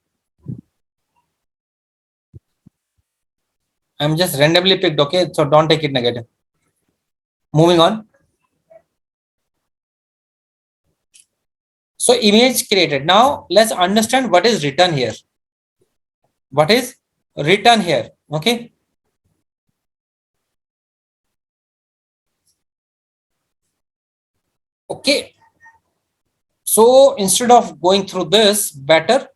[SPEAKER 1] I'm just randomly picked, okay? So don't take it negative. Moving on. So image created. Now, let's understand what is written here. What is written here, okay? Okay. So instead of going through this, better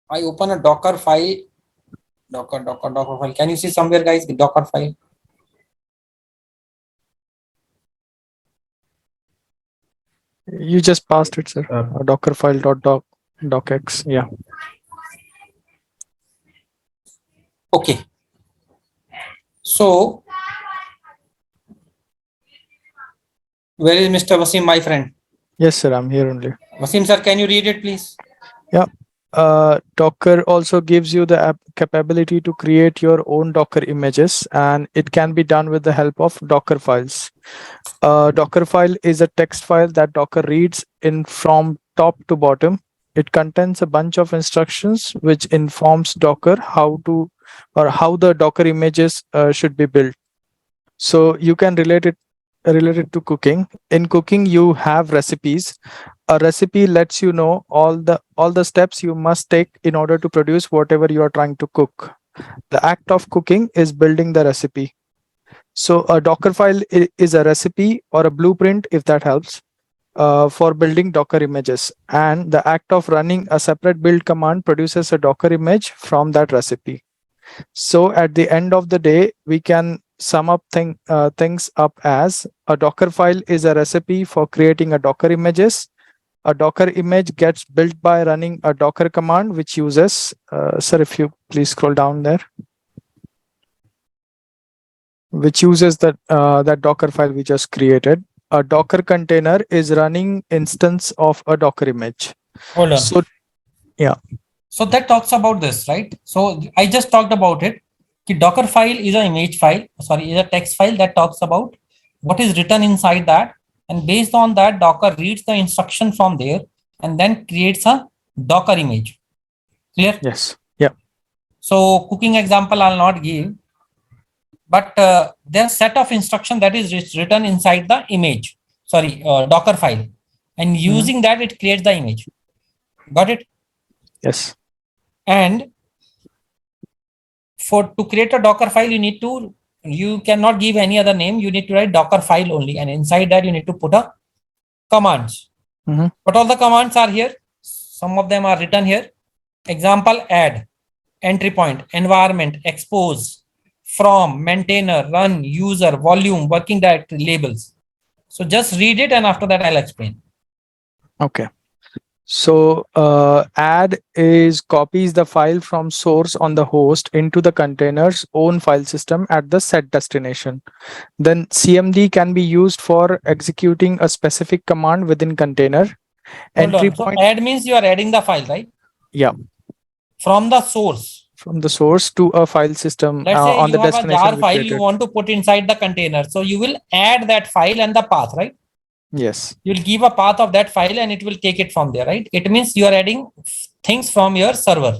[SPEAKER 1] I open a Docker file Docker file. Can you see somewhere, guys, the Docker file?
[SPEAKER 2] You just passed it, sir. Dockerfile.docx. Yeah.
[SPEAKER 1] Okay. So, where is Mr. Wasim, my friend?
[SPEAKER 2] Yes, sir. I'm here only.
[SPEAKER 1] Wasim, sir, can you read it, please?
[SPEAKER 2] Yeah. Docker also gives you the capability to create your own Docker images, and it can be done with the help of Docker files. Docker file is a text file that Docker reads in from top to bottom. It contains a bunch of instructions which informs Docker how the Docker images should be built. So you can relate it to cooking. In cooking, you have recipes. A recipe lets you know all the steps you must take in order to produce whatever you are trying to cook. The act of cooking is building the recipe. So a Docker file is a recipe or a blueprint, if that helps, for building Docker images. And the act of running a separate build command produces a Docker image from that recipe. So at the end of the day, we can sum up things up as a Docker file is a recipe for creating a Docker images. A Docker image gets built by running a Docker command, which uses, sir, if you please scroll down there, which uses that Docker file we just created. A Docker container is running instance of a Docker image.
[SPEAKER 1] Hold on.
[SPEAKER 2] So, yeah.
[SPEAKER 1] So that talks about this, right? So I just talked about it. The Docker file is an image file, sorry, is a text file that talks about what is written inside that. And based on that, Docker reads the instruction from there and then creates a Docker image. Clear?
[SPEAKER 2] Yes. Yeah.
[SPEAKER 1] So cooking example I'll not give, but there's a set of instruction that is written inside the image, sorry, Docker file. And using that, it creates the image. Got it?
[SPEAKER 2] Yes.
[SPEAKER 1] And to create a Docker file, you cannot give any other name. You need to write Docker file only. And inside that, you need to put a commands. But all the commands are here. Some of them are written here. Example, add, entry point, environment, expose, from, maintainer, run, user, volume, working directory, labels. So just read it. And after that, I'll explain.
[SPEAKER 2] Okay. So add is copies the file from source on the host into the container's own file system at the set destination. Then CMD can be used for executing a specific command within container. Entry point.
[SPEAKER 1] So add means you are adding the file, right?
[SPEAKER 2] Yeah.
[SPEAKER 1] From the source.
[SPEAKER 2] From the source to a file system
[SPEAKER 1] Let's say
[SPEAKER 2] on
[SPEAKER 1] you
[SPEAKER 2] the
[SPEAKER 1] have a
[SPEAKER 2] destination
[SPEAKER 1] jar file you want to put inside the container. So you will add that file and the path, right?
[SPEAKER 2] Yes.
[SPEAKER 1] You'll give a path of that file and it will take it from there, right? It means you are adding things from your server,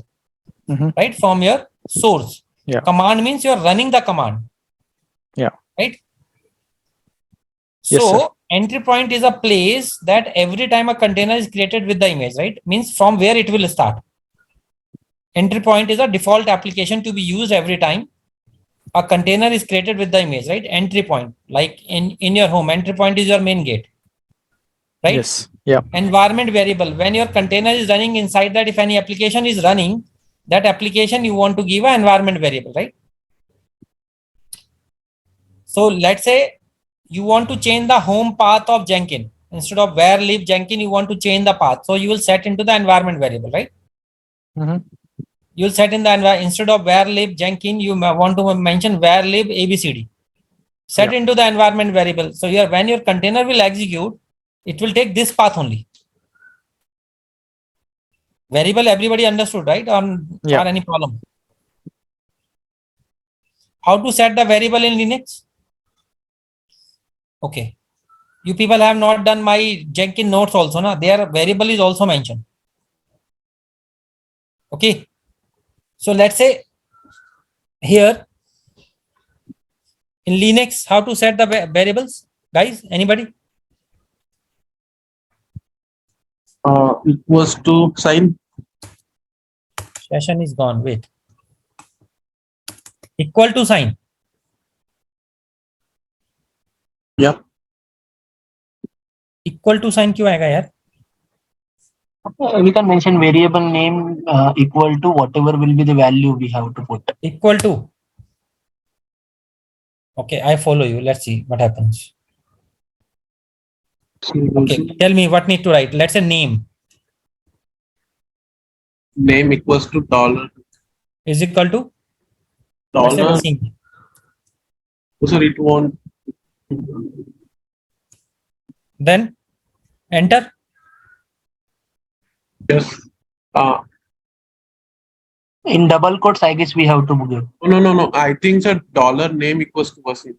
[SPEAKER 1] right? From your source.
[SPEAKER 2] Yeah.
[SPEAKER 1] Command means you are running the command.
[SPEAKER 2] Yeah.
[SPEAKER 1] Right?
[SPEAKER 2] Yes,
[SPEAKER 1] so
[SPEAKER 2] sir.
[SPEAKER 1] entry point is a place that every time a container is created with the image, right? Means from where it will start. Entry point is a default application to be used every time a container is created with the image, right? Entry point, like in your home, entry point is your main gate. Right?
[SPEAKER 2] Yes. Yeah.
[SPEAKER 1] Environment variable. When your container is running, inside that, if any application is running, that application you want to give an environment variable, right? So let's say you want to change the home path of Jenkins. Instead of where live Jenkins, you want to change the path. So you will set into the environment variable, right? You'll set in the instead of where live Jenkins, you want to mention where live ABCD. Set into the environment variable. So here, when your container will execute, it will take this path only. Variable, everybody understood, right? Or any problem? How to set the variable in Linux? Okay. You people have not done my Jenkins notes also, na? Their variable is also mentioned. Okay. So let's say here in Linux, how to set the variables? Guys, anybody?
[SPEAKER 5] Equals to sign.
[SPEAKER 1] Session is gone. Wait. Equal to sign.
[SPEAKER 5] Yeah.
[SPEAKER 1] Equal to sign क्यों आएगा यार?
[SPEAKER 3] We can mention variable name equal to whatever will be the value we have to put.
[SPEAKER 1] Equal to. Okay, I follow you. Let's see what happens. Okay, tell me what need to write. Let's say name
[SPEAKER 5] Name equals to dollar.
[SPEAKER 1] is equal to. Let's say
[SPEAKER 5] Dollar.
[SPEAKER 1] Wasim.
[SPEAKER 5] So it won't.
[SPEAKER 1] Then enter.
[SPEAKER 5] Yes.
[SPEAKER 3] In double quotes, I guess we have to give.
[SPEAKER 5] No. I think so. Dollar name equals to Wasim.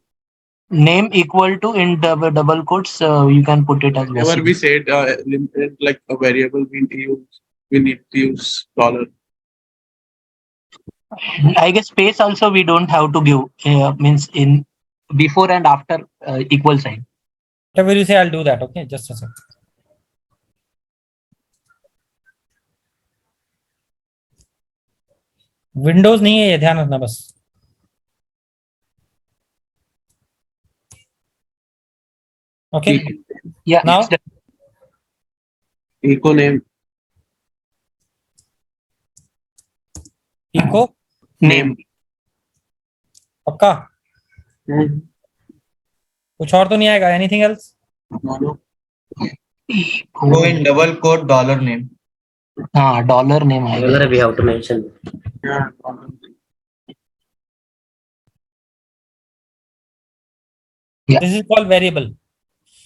[SPEAKER 3] Name equal to in double quotes, you can put it as
[SPEAKER 5] Whenever
[SPEAKER 3] Wasim.
[SPEAKER 5] we said limited like a variable, we need to use dollar.
[SPEAKER 3] I guess space also we don't have to give. Means in before and after equal sign.
[SPEAKER 1] Whatever you say, I'll do that. Okay, just a second. Windows नहीं है ये, ध्यान रखना बस. Okay.
[SPEAKER 3] Yeah.
[SPEAKER 1] Now
[SPEAKER 5] eco name.
[SPEAKER 1] Eco
[SPEAKER 3] name.
[SPEAKER 1] पक्का. कुछ और तो नहीं आएगा. Anything else?
[SPEAKER 5] No.
[SPEAKER 10] Go in double quote dollar name.
[SPEAKER 3] Dollar name.
[SPEAKER 11] Regular we have to mention.
[SPEAKER 5] Yeah.
[SPEAKER 3] Yeah.
[SPEAKER 1] This is called variable.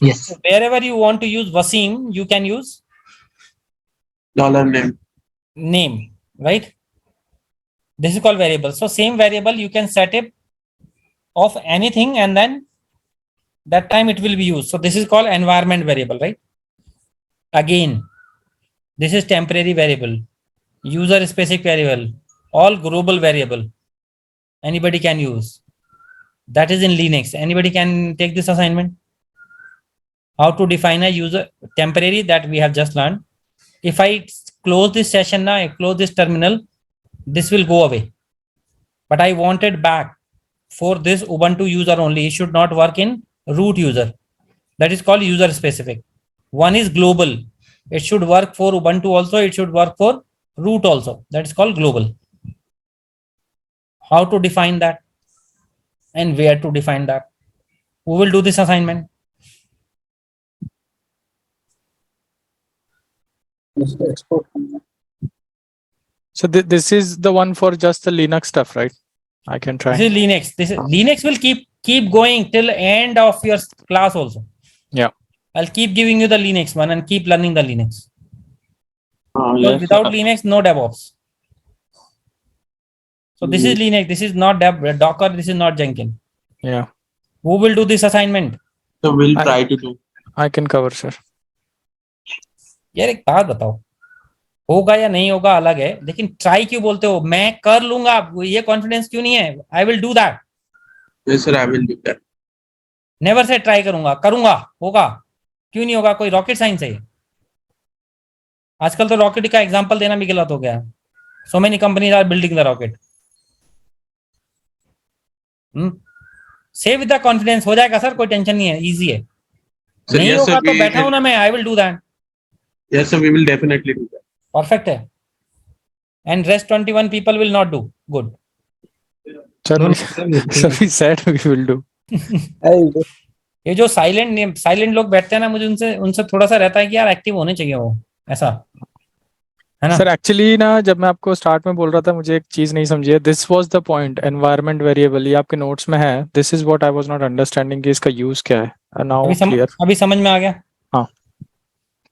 [SPEAKER 3] Yes.
[SPEAKER 1] So wherever you want to use Wasim, you can use
[SPEAKER 5] dollar
[SPEAKER 1] name, right? This is called variable. So same variable you can set it of anything and then that time it will be used. So this is called environment variable, right? Again, this is temporary variable, user specific variable, all global variable. Anybody can use. That is in Linux. Anybody can take this assignment. How to define a user temporary, that we have just learned. If I close this session now, I close this terminal, this will go away. But I want it back for this Ubuntu user only. It should not work in root user. That is called user specific. One is global. It should work for Ubuntu also. It should work for root also. That is called global. How to define that and where to define that? Who will do this assignment?
[SPEAKER 2] So this is the one for just the Linux stuff, right? I can try.
[SPEAKER 1] This is Linux. This is Linux will keep going till end of your class also.
[SPEAKER 2] Yeah.
[SPEAKER 1] I'll keep giving you the Linux one and keep learning the Linux.
[SPEAKER 5] Yes,
[SPEAKER 1] without Linux, no DevOps. So this is Linux. This is not Docker. This is not Jenkins.
[SPEAKER 2] Yeah.
[SPEAKER 1] Who will do this assignment?
[SPEAKER 5] So we'll try to do.
[SPEAKER 2] I can cover, sir.
[SPEAKER 1] यार एक बात बताओ, होगा या नहीं होगा अलग है, लेकिन ट्राई क्यों बोलते हो? मैं कर लूंगा, ये कॉन्फिडेंस क्यों नहीं है? आई will do that.
[SPEAKER 5] Yes, sir, I will do that.
[SPEAKER 1] Never say try करूंगा, होगा. क्यों नहीं होगा? कोई रॉकेट साइंस है? आजकल तो रॉकेट का एग्जांपल देना भी गलत हो गया. So many companies are building the rocket. Say with the confidence हो जाएगा सर, कोई टेंशन नहीं है, इजी है. नहीं होगा तो बैठा हूं ना मैं, I will do that.
[SPEAKER 5] Yes, sir, we will definitely do that.
[SPEAKER 1] Perfect है. And rest 21 people will not do good.
[SPEAKER 2] Sir, we said we will do.
[SPEAKER 1] ये जो साइलेंट लोग बैठते हैं ना, मुझे उनसे थोड़ा सा रहता है कि यार एक्टिव होने चाहिए वो, ऐसा है ना.
[SPEAKER 2] सर एक्चुअली ना, जब मैं आपको स्टार्ट में बोल रहा था, मुझे एक चीज नहीं समझी है. This was the point, environment variable, ये आपके नोट्स में है. This is what I was not understanding कि इसका यूज क्या है. Now clear.
[SPEAKER 1] अभी समझ में आ गया.
[SPEAKER 2] हाँ.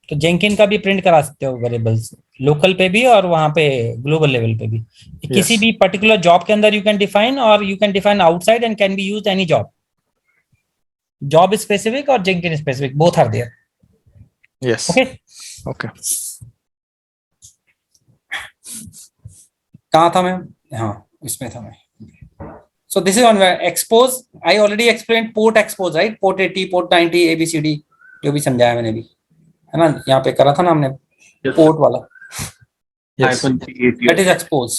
[SPEAKER 1] तो जेंकिन का भी प्रिंट करा सकते हो वेरिएबल्स, लोकल पे भी और वहां पे ग्लोबल लेवल पे भी. किसी भी पर्टिकुलर जॉब के अंदर यू कैन डिफाइन, और you can define outside and can be used any job. Job specific और Jenkins specific, both are there.
[SPEAKER 2] Yes. Okay.
[SPEAKER 1] कहाँ था मैं? हाँ, इसमें था मैं. So this is on expose. I already explained port expose, right? Port 80, port 90, ABCD, जो भी समझाया मैंने भी, है ना. यहाँ पे करा था ना हमने पोर्ट वाला.
[SPEAKER 2] Yes.
[SPEAKER 1] That is expose.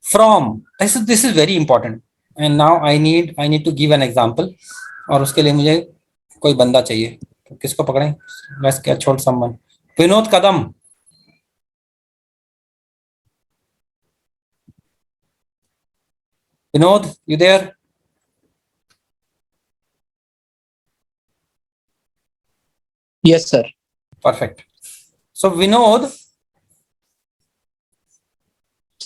[SPEAKER 1] From this is very important. And now I need to give an example. और उसके लिए मुझे कोई बंदा चाहिए. तो किसको पकड़ें? Let's catch hold someone. Vinod Kadam. Vinod, you there?
[SPEAKER 3] Yes, sir.
[SPEAKER 1] Perfect. So Vinod,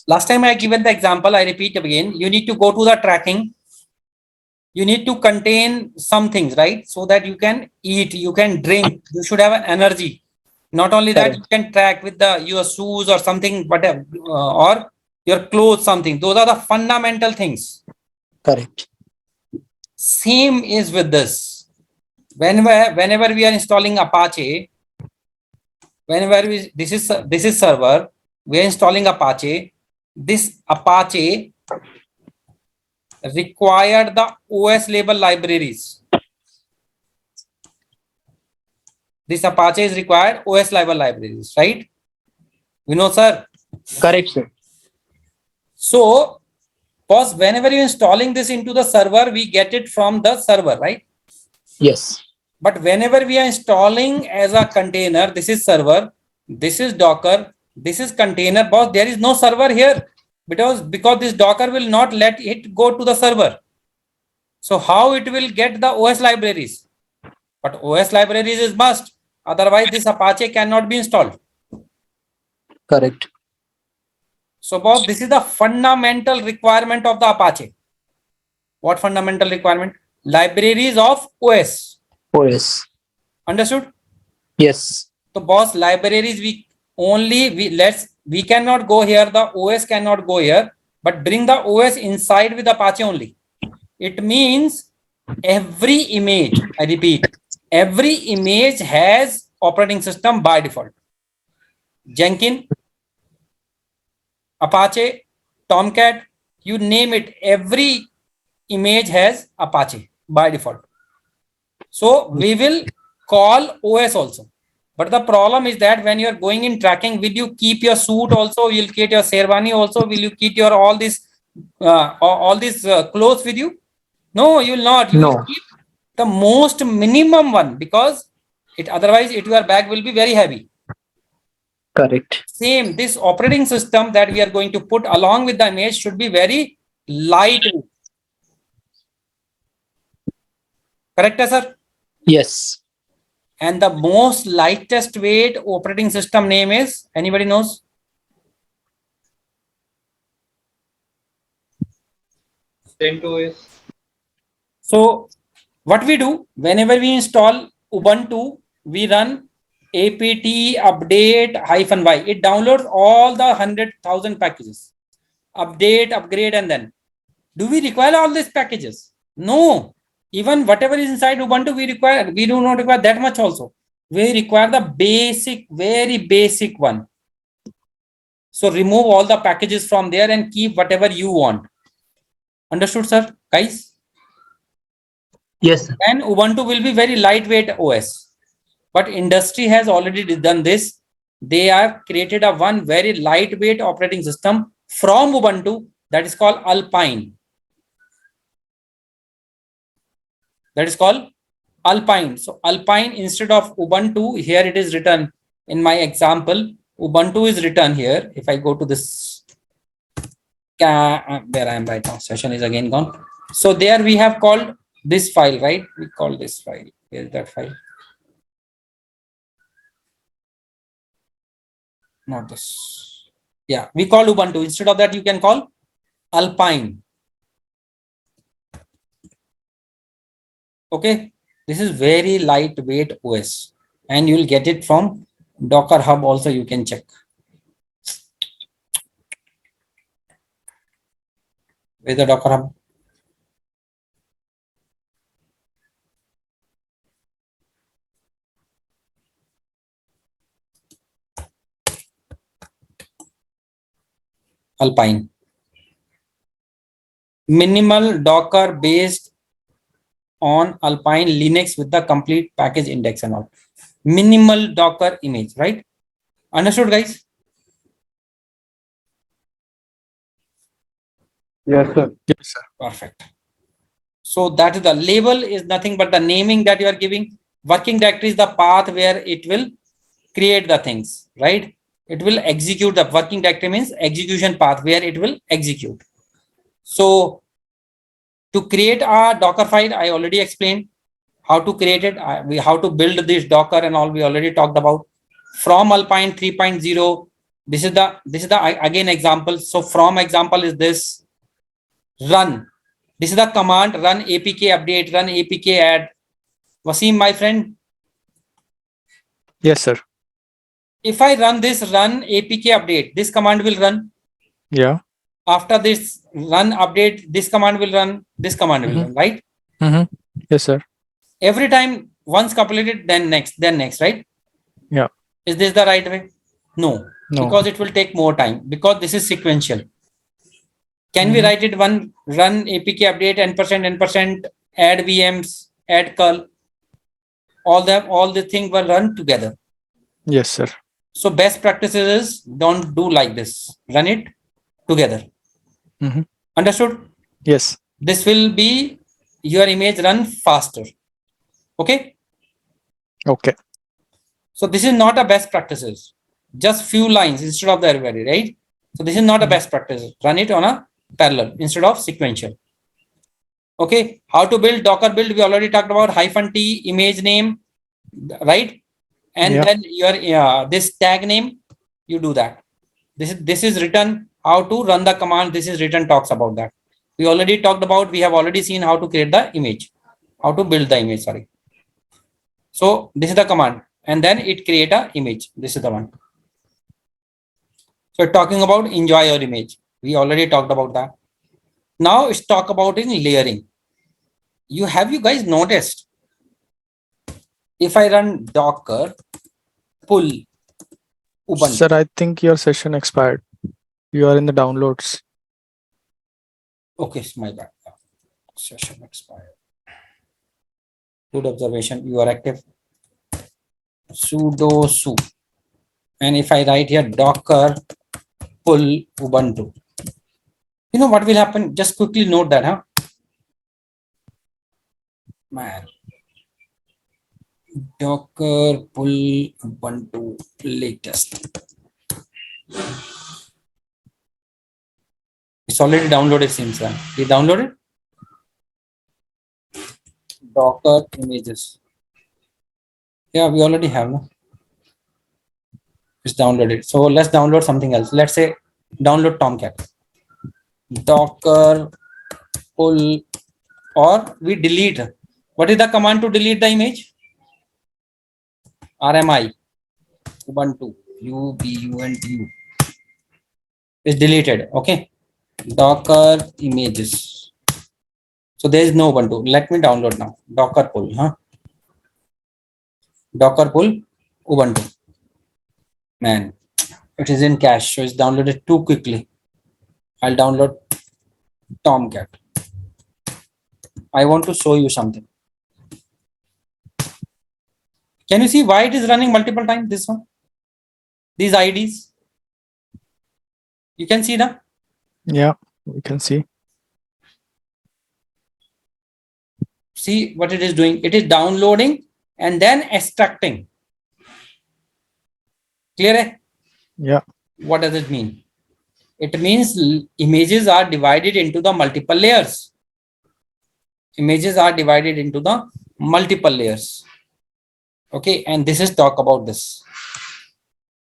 [SPEAKER 1] last time I given the example, I repeat again. You need to go to the tracking. You need to contain some things, right? So that you can eat, you can drink, you should have an energy. Not only that, you can track with your shoes or something, whatever, or your clothes, something. Those are the fundamental things.
[SPEAKER 3] Correct.
[SPEAKER 1] Same is with this. Whenever we are installing Apache, this is server, we are installing Apache. This Apache required the OS label libraries. This Apache is required OS label libraries, right? We know, sir.
[SPEAKER 3] Correct, sir.
[SPEAKER 1] So, because whenever you're installing this into the server, we get it from the server, right?
[SPEAKER 3] Yes.
[SPEAKER 1] But whenever we are installing as a container, this is server, this is Docker, this is container, boss, there is no server here because this Docker will not let it go to the server. So how it will get the OS libraries? But OS libraries is must. Otherwise, this Apache cannot be installed.
[SPEAKER 3] Correct.
[SPEAKER 1] So boss, this is the fundamental requirement of the Apache. What fundamental requirement? Libraries of OS.
[SPEAKER 3] OS.
[SPEAKER 1] Understood?
[SPEAKER 3] Yes.
[SPEAKER 1] So boss, libraries we cannot go here, the OS cannot go here, but bring the OS inside with Apache only. It means every image, I repeat, every image has operating system by default. Jenkins, Apache, Tomcat, you name it, every image has Apache by default. So we will call OS also. But the problem is that when you are going in tracking, will you keep your suit also? Will you keep your Sherwani also? Will you keep your all these clothes with you? No, you will not. You will keep the most minimum one because otherwise your bag will be very heavy.
[SPEAKER 3] Correct.
[SPEAKER 1] Same, this operating system that we are going to put along with the image should be very light. Correct, sir?
[SPEAKER 3] Yes.
[SPEAKER 1] And the most lightest weight operating system name is, anybody knows?
[SPEAKER 13] CentOS.
[SPEAKER 1] So what we do, whenever we install Ubuntu, we run apt update-y. It downloads all the 100,000 packages. Update, upgrade, and then. Do we require all these packages? No. Even whatever is inside Ubuntu, we do not require that much also. We require the basic, very basic one. So remove all the packages from there and keep whatever you want. Understood, sir? Guys?
[SPEAKER 3] Yes.
[SPEAKER 1] And Ubuntu will be very lightweight OS. But industry has already done this. They have created one very lightweight operating system from Ubuntu that is called Alpine. That is called Alpine. So Alpine instead of Ubuntu, here it is written in my example. Ubuntu is written here. If I go to this, where I am right now, session is again gone. So there we have called this file, right? We call this file. Where is that file? Not this. Yeah, we call Ubuntu. Instead of that, you can call Alpine. Okay, this is very lightweight OS, and you will get it from Docker Hub. Also, you can check. Where's the Docker Hub? Alpine. Minimal Docker based on Alpine Linux with the complete package index and all. Minimal Docker image, right? Understood, guys?
[SPEAKER 4] Yes, sir.
[SPEAKER 2] Yes, sir.
[SPEAKER 1] Perfect. So that is the label is nothing but the naming that you are giving. Working directory is the path where it will create the things, right? It will execute. The working directory means execution path where it will execute. So to create a Docker file, I already explained how to create it, how to build this Docker and all we already talked about. From Alpine 3.0, this is the again example. So from example is this run. This is the command run apk update, run apk add. Wasim, my friend,
[SPEAKER 2] Yes, sir.
[SPEAKER 1] if I run this run apk update, this command will run.
[SPEAKER 2] Yeah.
[SPEAKER 1] After this run update, this command will run, this command will run, right?
[SPEAKER 2] Yes, sir.
[SPEAKER 1] Every time once completed, then next, right?
[SPEAKER 2] Yeah.
[SPEAKER 1] Is this the right way? No,
[SPEAKER 2] No.
[SPEAKER 1] because it will take more time, because this is sequential. Can we write it one run apk update n%, add VMs, add curl, all the thing will run together.
[SPEAKER 2] Yes, sir.
[SPEAKER 1] So best practices is don't do like this. Run it together. Understood?
[SPEAKER 2] Yes.
[SPEAKER 1] This will be your image run faster. Okay.
[SPEAKER 2] Okay.
[SPEAKER 1] So this is not a best practices. Just few lines instead of the everybody, right? So this is not a best practice. Run it on a parallel instead of sequential. Okay. How to build Docker build? We already talked about -t image name, right? And then your this tag name, you do that. This is written how to run the command. This is written talks about that. We already talked about. We have already seen how to create the image, how to build the image. Sorry. So this is the command, and then it create a image. This is the one. So talking about enjoy your image. We already talked about that. Now let's talk about in layering. Have you guys noticed? If I run Docker pull Ubuntu.
[SPEAKER 2] Sir, I think your session expired. You are in the downloads.
[SPEAKER 1] Okay, it's my bad. Session expired. Good observation. You are active. Sudo su. And if I write here Docker pull Ubuntu, you know what will happen? Just quickly note that, huh? Man. Docker pull Ubuntu latest. It's already downloaded, seems like. You downloaded? Docker images. Yeah, we already have, no? It's downloaded. So let's download something else. Let's say download Tomcat. Docker pull, or we delete. What is the command to delete the image? RMI Ubuntu Ubuntu is deleted. Okay. Docker images. So there is no Ubuntu. Let me download now. Docker pull, huh? Docker pull Ubuntu. Man, it is in cache, so it's downloaded too quickly. I'll download Tomcat. I want to show you something. Can you see why it is running multiple times? This one, these IDs. You can see that.
[SPEAKER 2] Yeah, we can see.
[SPEAKER 1] See what it is doing. It is downloading and then extracting. Clear? Eh?
[SPEAKER 2] Yeah.
[SPEAKER 1] What does it mean? It means images are divided into the multiple layers. Images are divided into the multiple layers. Okay, and this is talk about this.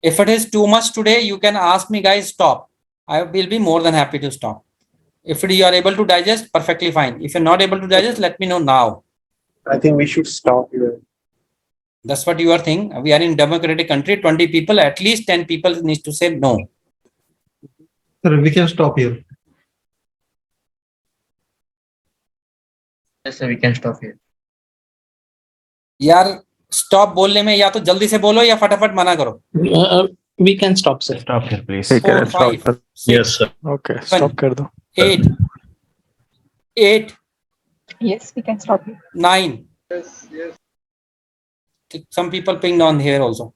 [SPEAKER 1] If it is too much today, you can ask me, guys, stop. I will be more than happy to stop. If you are able to digest, perfectly fine. If you're not able to digest, let me know now.
[SPEAKER 5] I think we should stop here.
[SPEAKER 1] That's what you are thinking. We are in democratic country, 20 people, at least 10 people need to say no.
[SPEAKER 10] Sir, we can stop here.
[SPEAKER 11] Yes, sir, we can stop here.
[SPEAKER 1] यार stop बोलने में या तो जल्दी से बोलो या फटाफट मना करो.
[SPEAKER 3] We can stop, sir.
[SPEAKER 7] Stop here, please.
[SPEAKER 1] 4, 5, 6,
[SPEAKER 8] Yes, sir.
[SPEAKER 2] Okay, stop कर दो.
[SPEAKER 1] 8, 8,
[SPEAKER 14] Yes, we can stop here.
[SPEAKER 1] 9. Some people pinged on here also.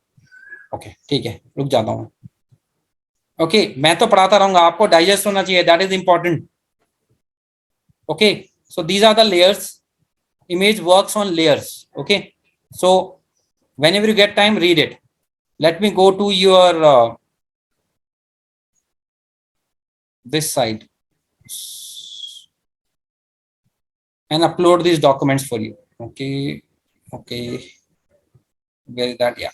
[SPEAKER 1] Okay, ठीक है, रुक जाता हूँ. Okay, मैं तो पढ़ाता रहूंगा, आपको डाइजेस्ट होना चाहिए. That is important. Okay, so these are the layers. Image works on layers. Okay, So whenever you get time, read it. Let me go to your this side and upload these documents for you. Okay. Where is that? Yeah.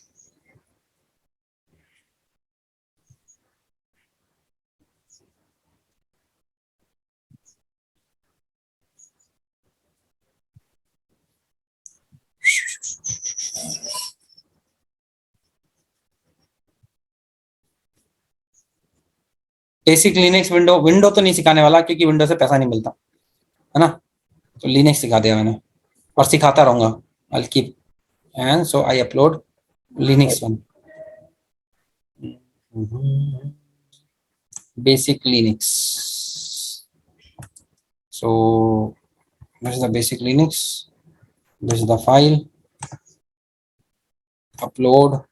[SPEAKER 1] Basic Linux window तो नहीं सिखाने वाला क्योंकि window से पैसा नहीं मिलता है ना, तो लिनक्स सिखा दिया मैंने और सिखाता रहूंगा. I'll keep and so I upload Linux one. Basic Linux. So this is the basic Linux. This is the file. Upload.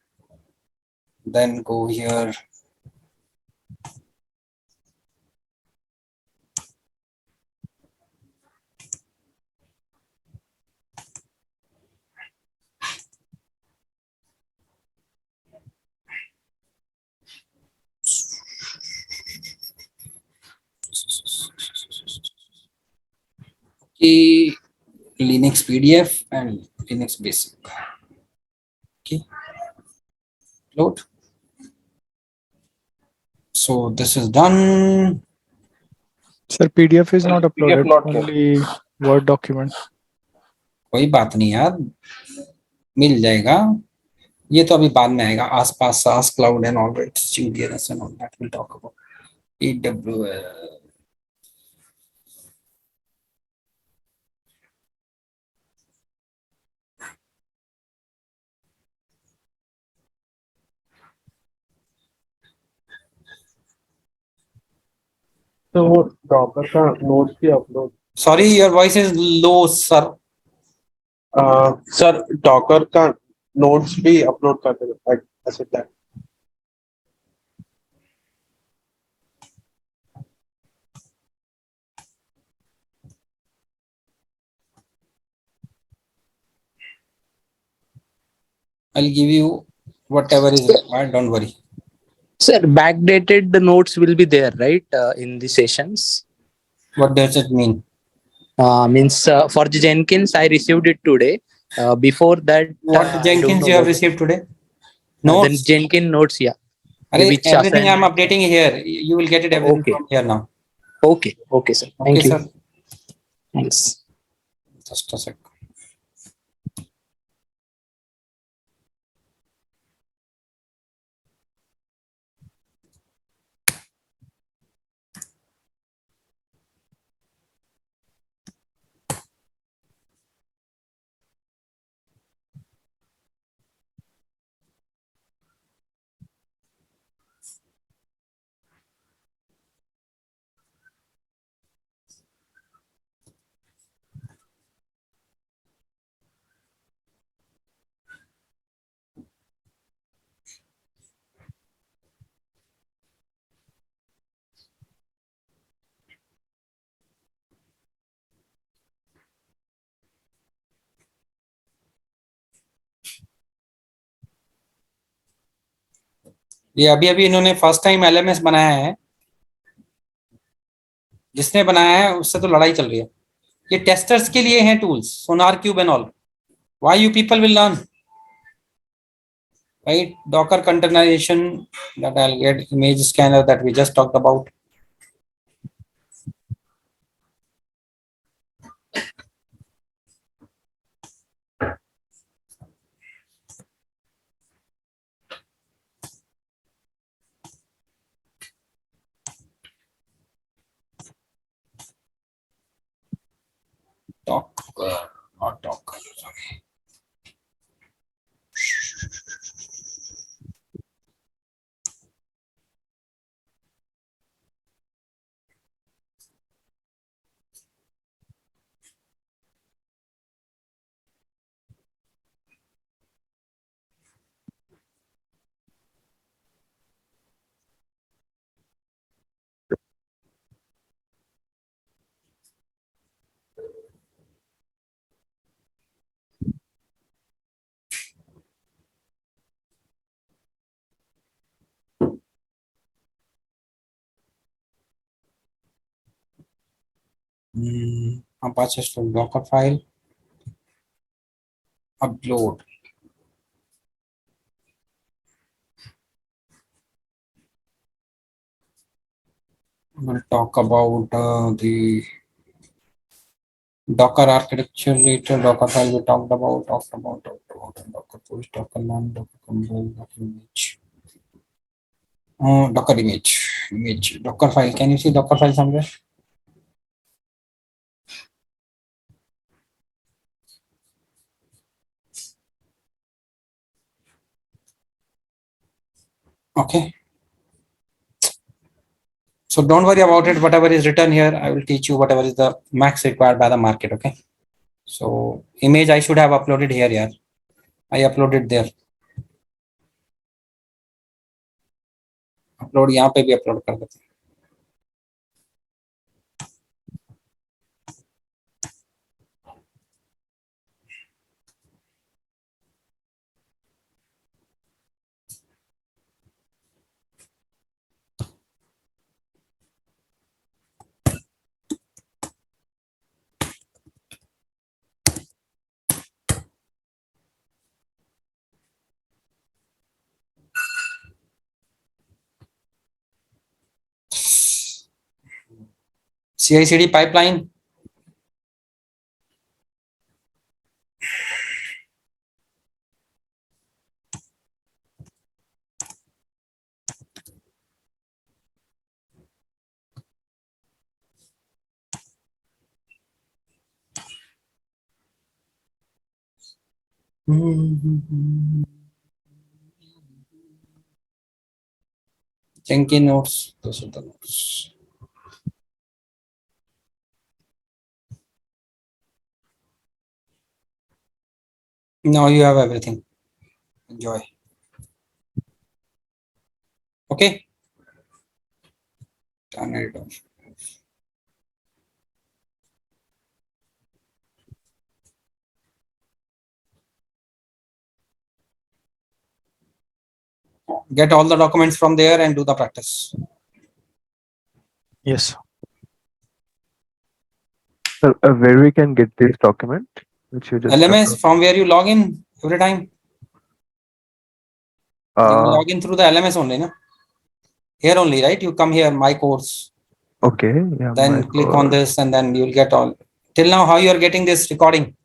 [SPEAKER 1] Then go here. Okay, Linux PDF and Linux Basic. Okay, load. So this is done.
[SPEAKER 2] Sir, PDF is not
[SPEAKER 6] PDF
[SPEAKER 2] uploaded,
[SPEAKER 6] not kept.
[SPEAKER 2] only Word document.
[SPEAKER 1] कोई बात नहीं यार, मिल जाएगा. ये तो अभी बाद में आएगा. आसपास SaaS cloud and all that, CDNS and all that we'll talk about. AWS.
[SPEAKER 5] So Docker का nodes भी upload.
[SPEAKER 1] Sorry, your voice is low, sir.
[SPEAKER 5] Sir, Docker का nodes भी upload करते हैं. Like I said that.
[SPEAKER 1] I'll give you whatever is required. Don't worry.
[SPEAKER 3] Sir, backdated the notes will be there, right, in the sessions?
[SPEAKER 1] What does it mean?
[SPEAKER 3] Means for the Jenkins, I received it today. Before that,
[SPEAKER 1] What
[SPEAKER 3] I don't
[SPEAKER 1] Jenkins
[SPEAKER 3] know
[SPEAKER 1] you have
[SPEAKER 3] what.
[SPEAKER 1] received today?
[SPEAKER 3] Then
[SPEAKER 1] Notes.
[SPEAKER 3] Jenkins notes, yeah.
[SPEAKER 1] Array,
[SPEAKER 3] Which
[SPEAKER 1] everything I'm
[SPEAKER 3] assignment?
[SPEAKER 1] updating here. You will get it everything
[SPEAKER 3] Okay.
[SPEAKER 1] from here now.
[SPEAKER 3] Okay, sir. Thank
[SPEAKER 1] Okay,
[SPEAKER 3] you.
[SPEAKER 1] sir.
[SPEAKER 3] Thanks.
[SPEAKER 1] Just a sec. ये अभी इन्होंने first time LMS बनाया है. जिसने बनाया है उससे तो लड़ाई चल रही है. ये टेस्टर्स के लिए हैं tools, Sonar cube and all. Why you people will learn, right? Docker containerization, that I'll get image scanner that we just talked about. Docker, not Docker, sorry. Apache to Docker file. Upload. We'll talk about the Docker architecture later. Docker file we talked about Docker push, Docker none, Docker compose, Docker image. Docker image, Docker file. Can you see Docker file somewhere? Okay. So don't worry about it. Whatever is written here, I will teach you whatever is the max required by the market. Okay. So image I should have uploaded here. Yeah, I uploaded there. Upload यहाँ पे भी upload कर देते हैं. CI/CD pipeline. Jenkins notes. Those are the notes. Now you have everything. Enjoy. Okay. Turn it off. Get all the documents from there and do the practice.
[SPEAKER 2] Yes.
[SPEAKER 15] So, where we can get this document, which you just
[SPEAKER 1] LMS from where you log in every time. You log in through the LMS only, no? Here only, right? You come here, my course.
[SPEAKER 15] Okay. Yeah.
[SPEAKER 1] Then click on this, and then you'll get all. Till now, how you are getting this recording?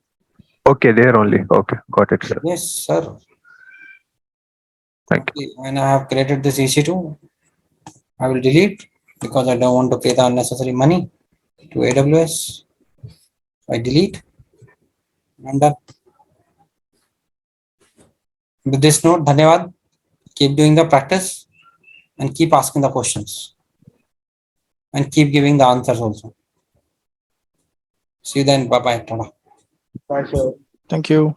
[SPEAKER 15] Okay, there only. Okay, got it, sir.
[SPEAKER 1] Yes, sir.
[SPEAKER 15] Thank
[SPEAKER 1] you. When I have created this EC2, I will delete because I don't want to pay the unnecessary money to AWS. I delete. I'm done. With this note, Dhanyavad. Keep doing the practice and keep asking the questions and keep giving the answers also. See you then. Bye bye.
[SPEAKER 4] Bye, sir.
[SPEAKER 2] Thank you.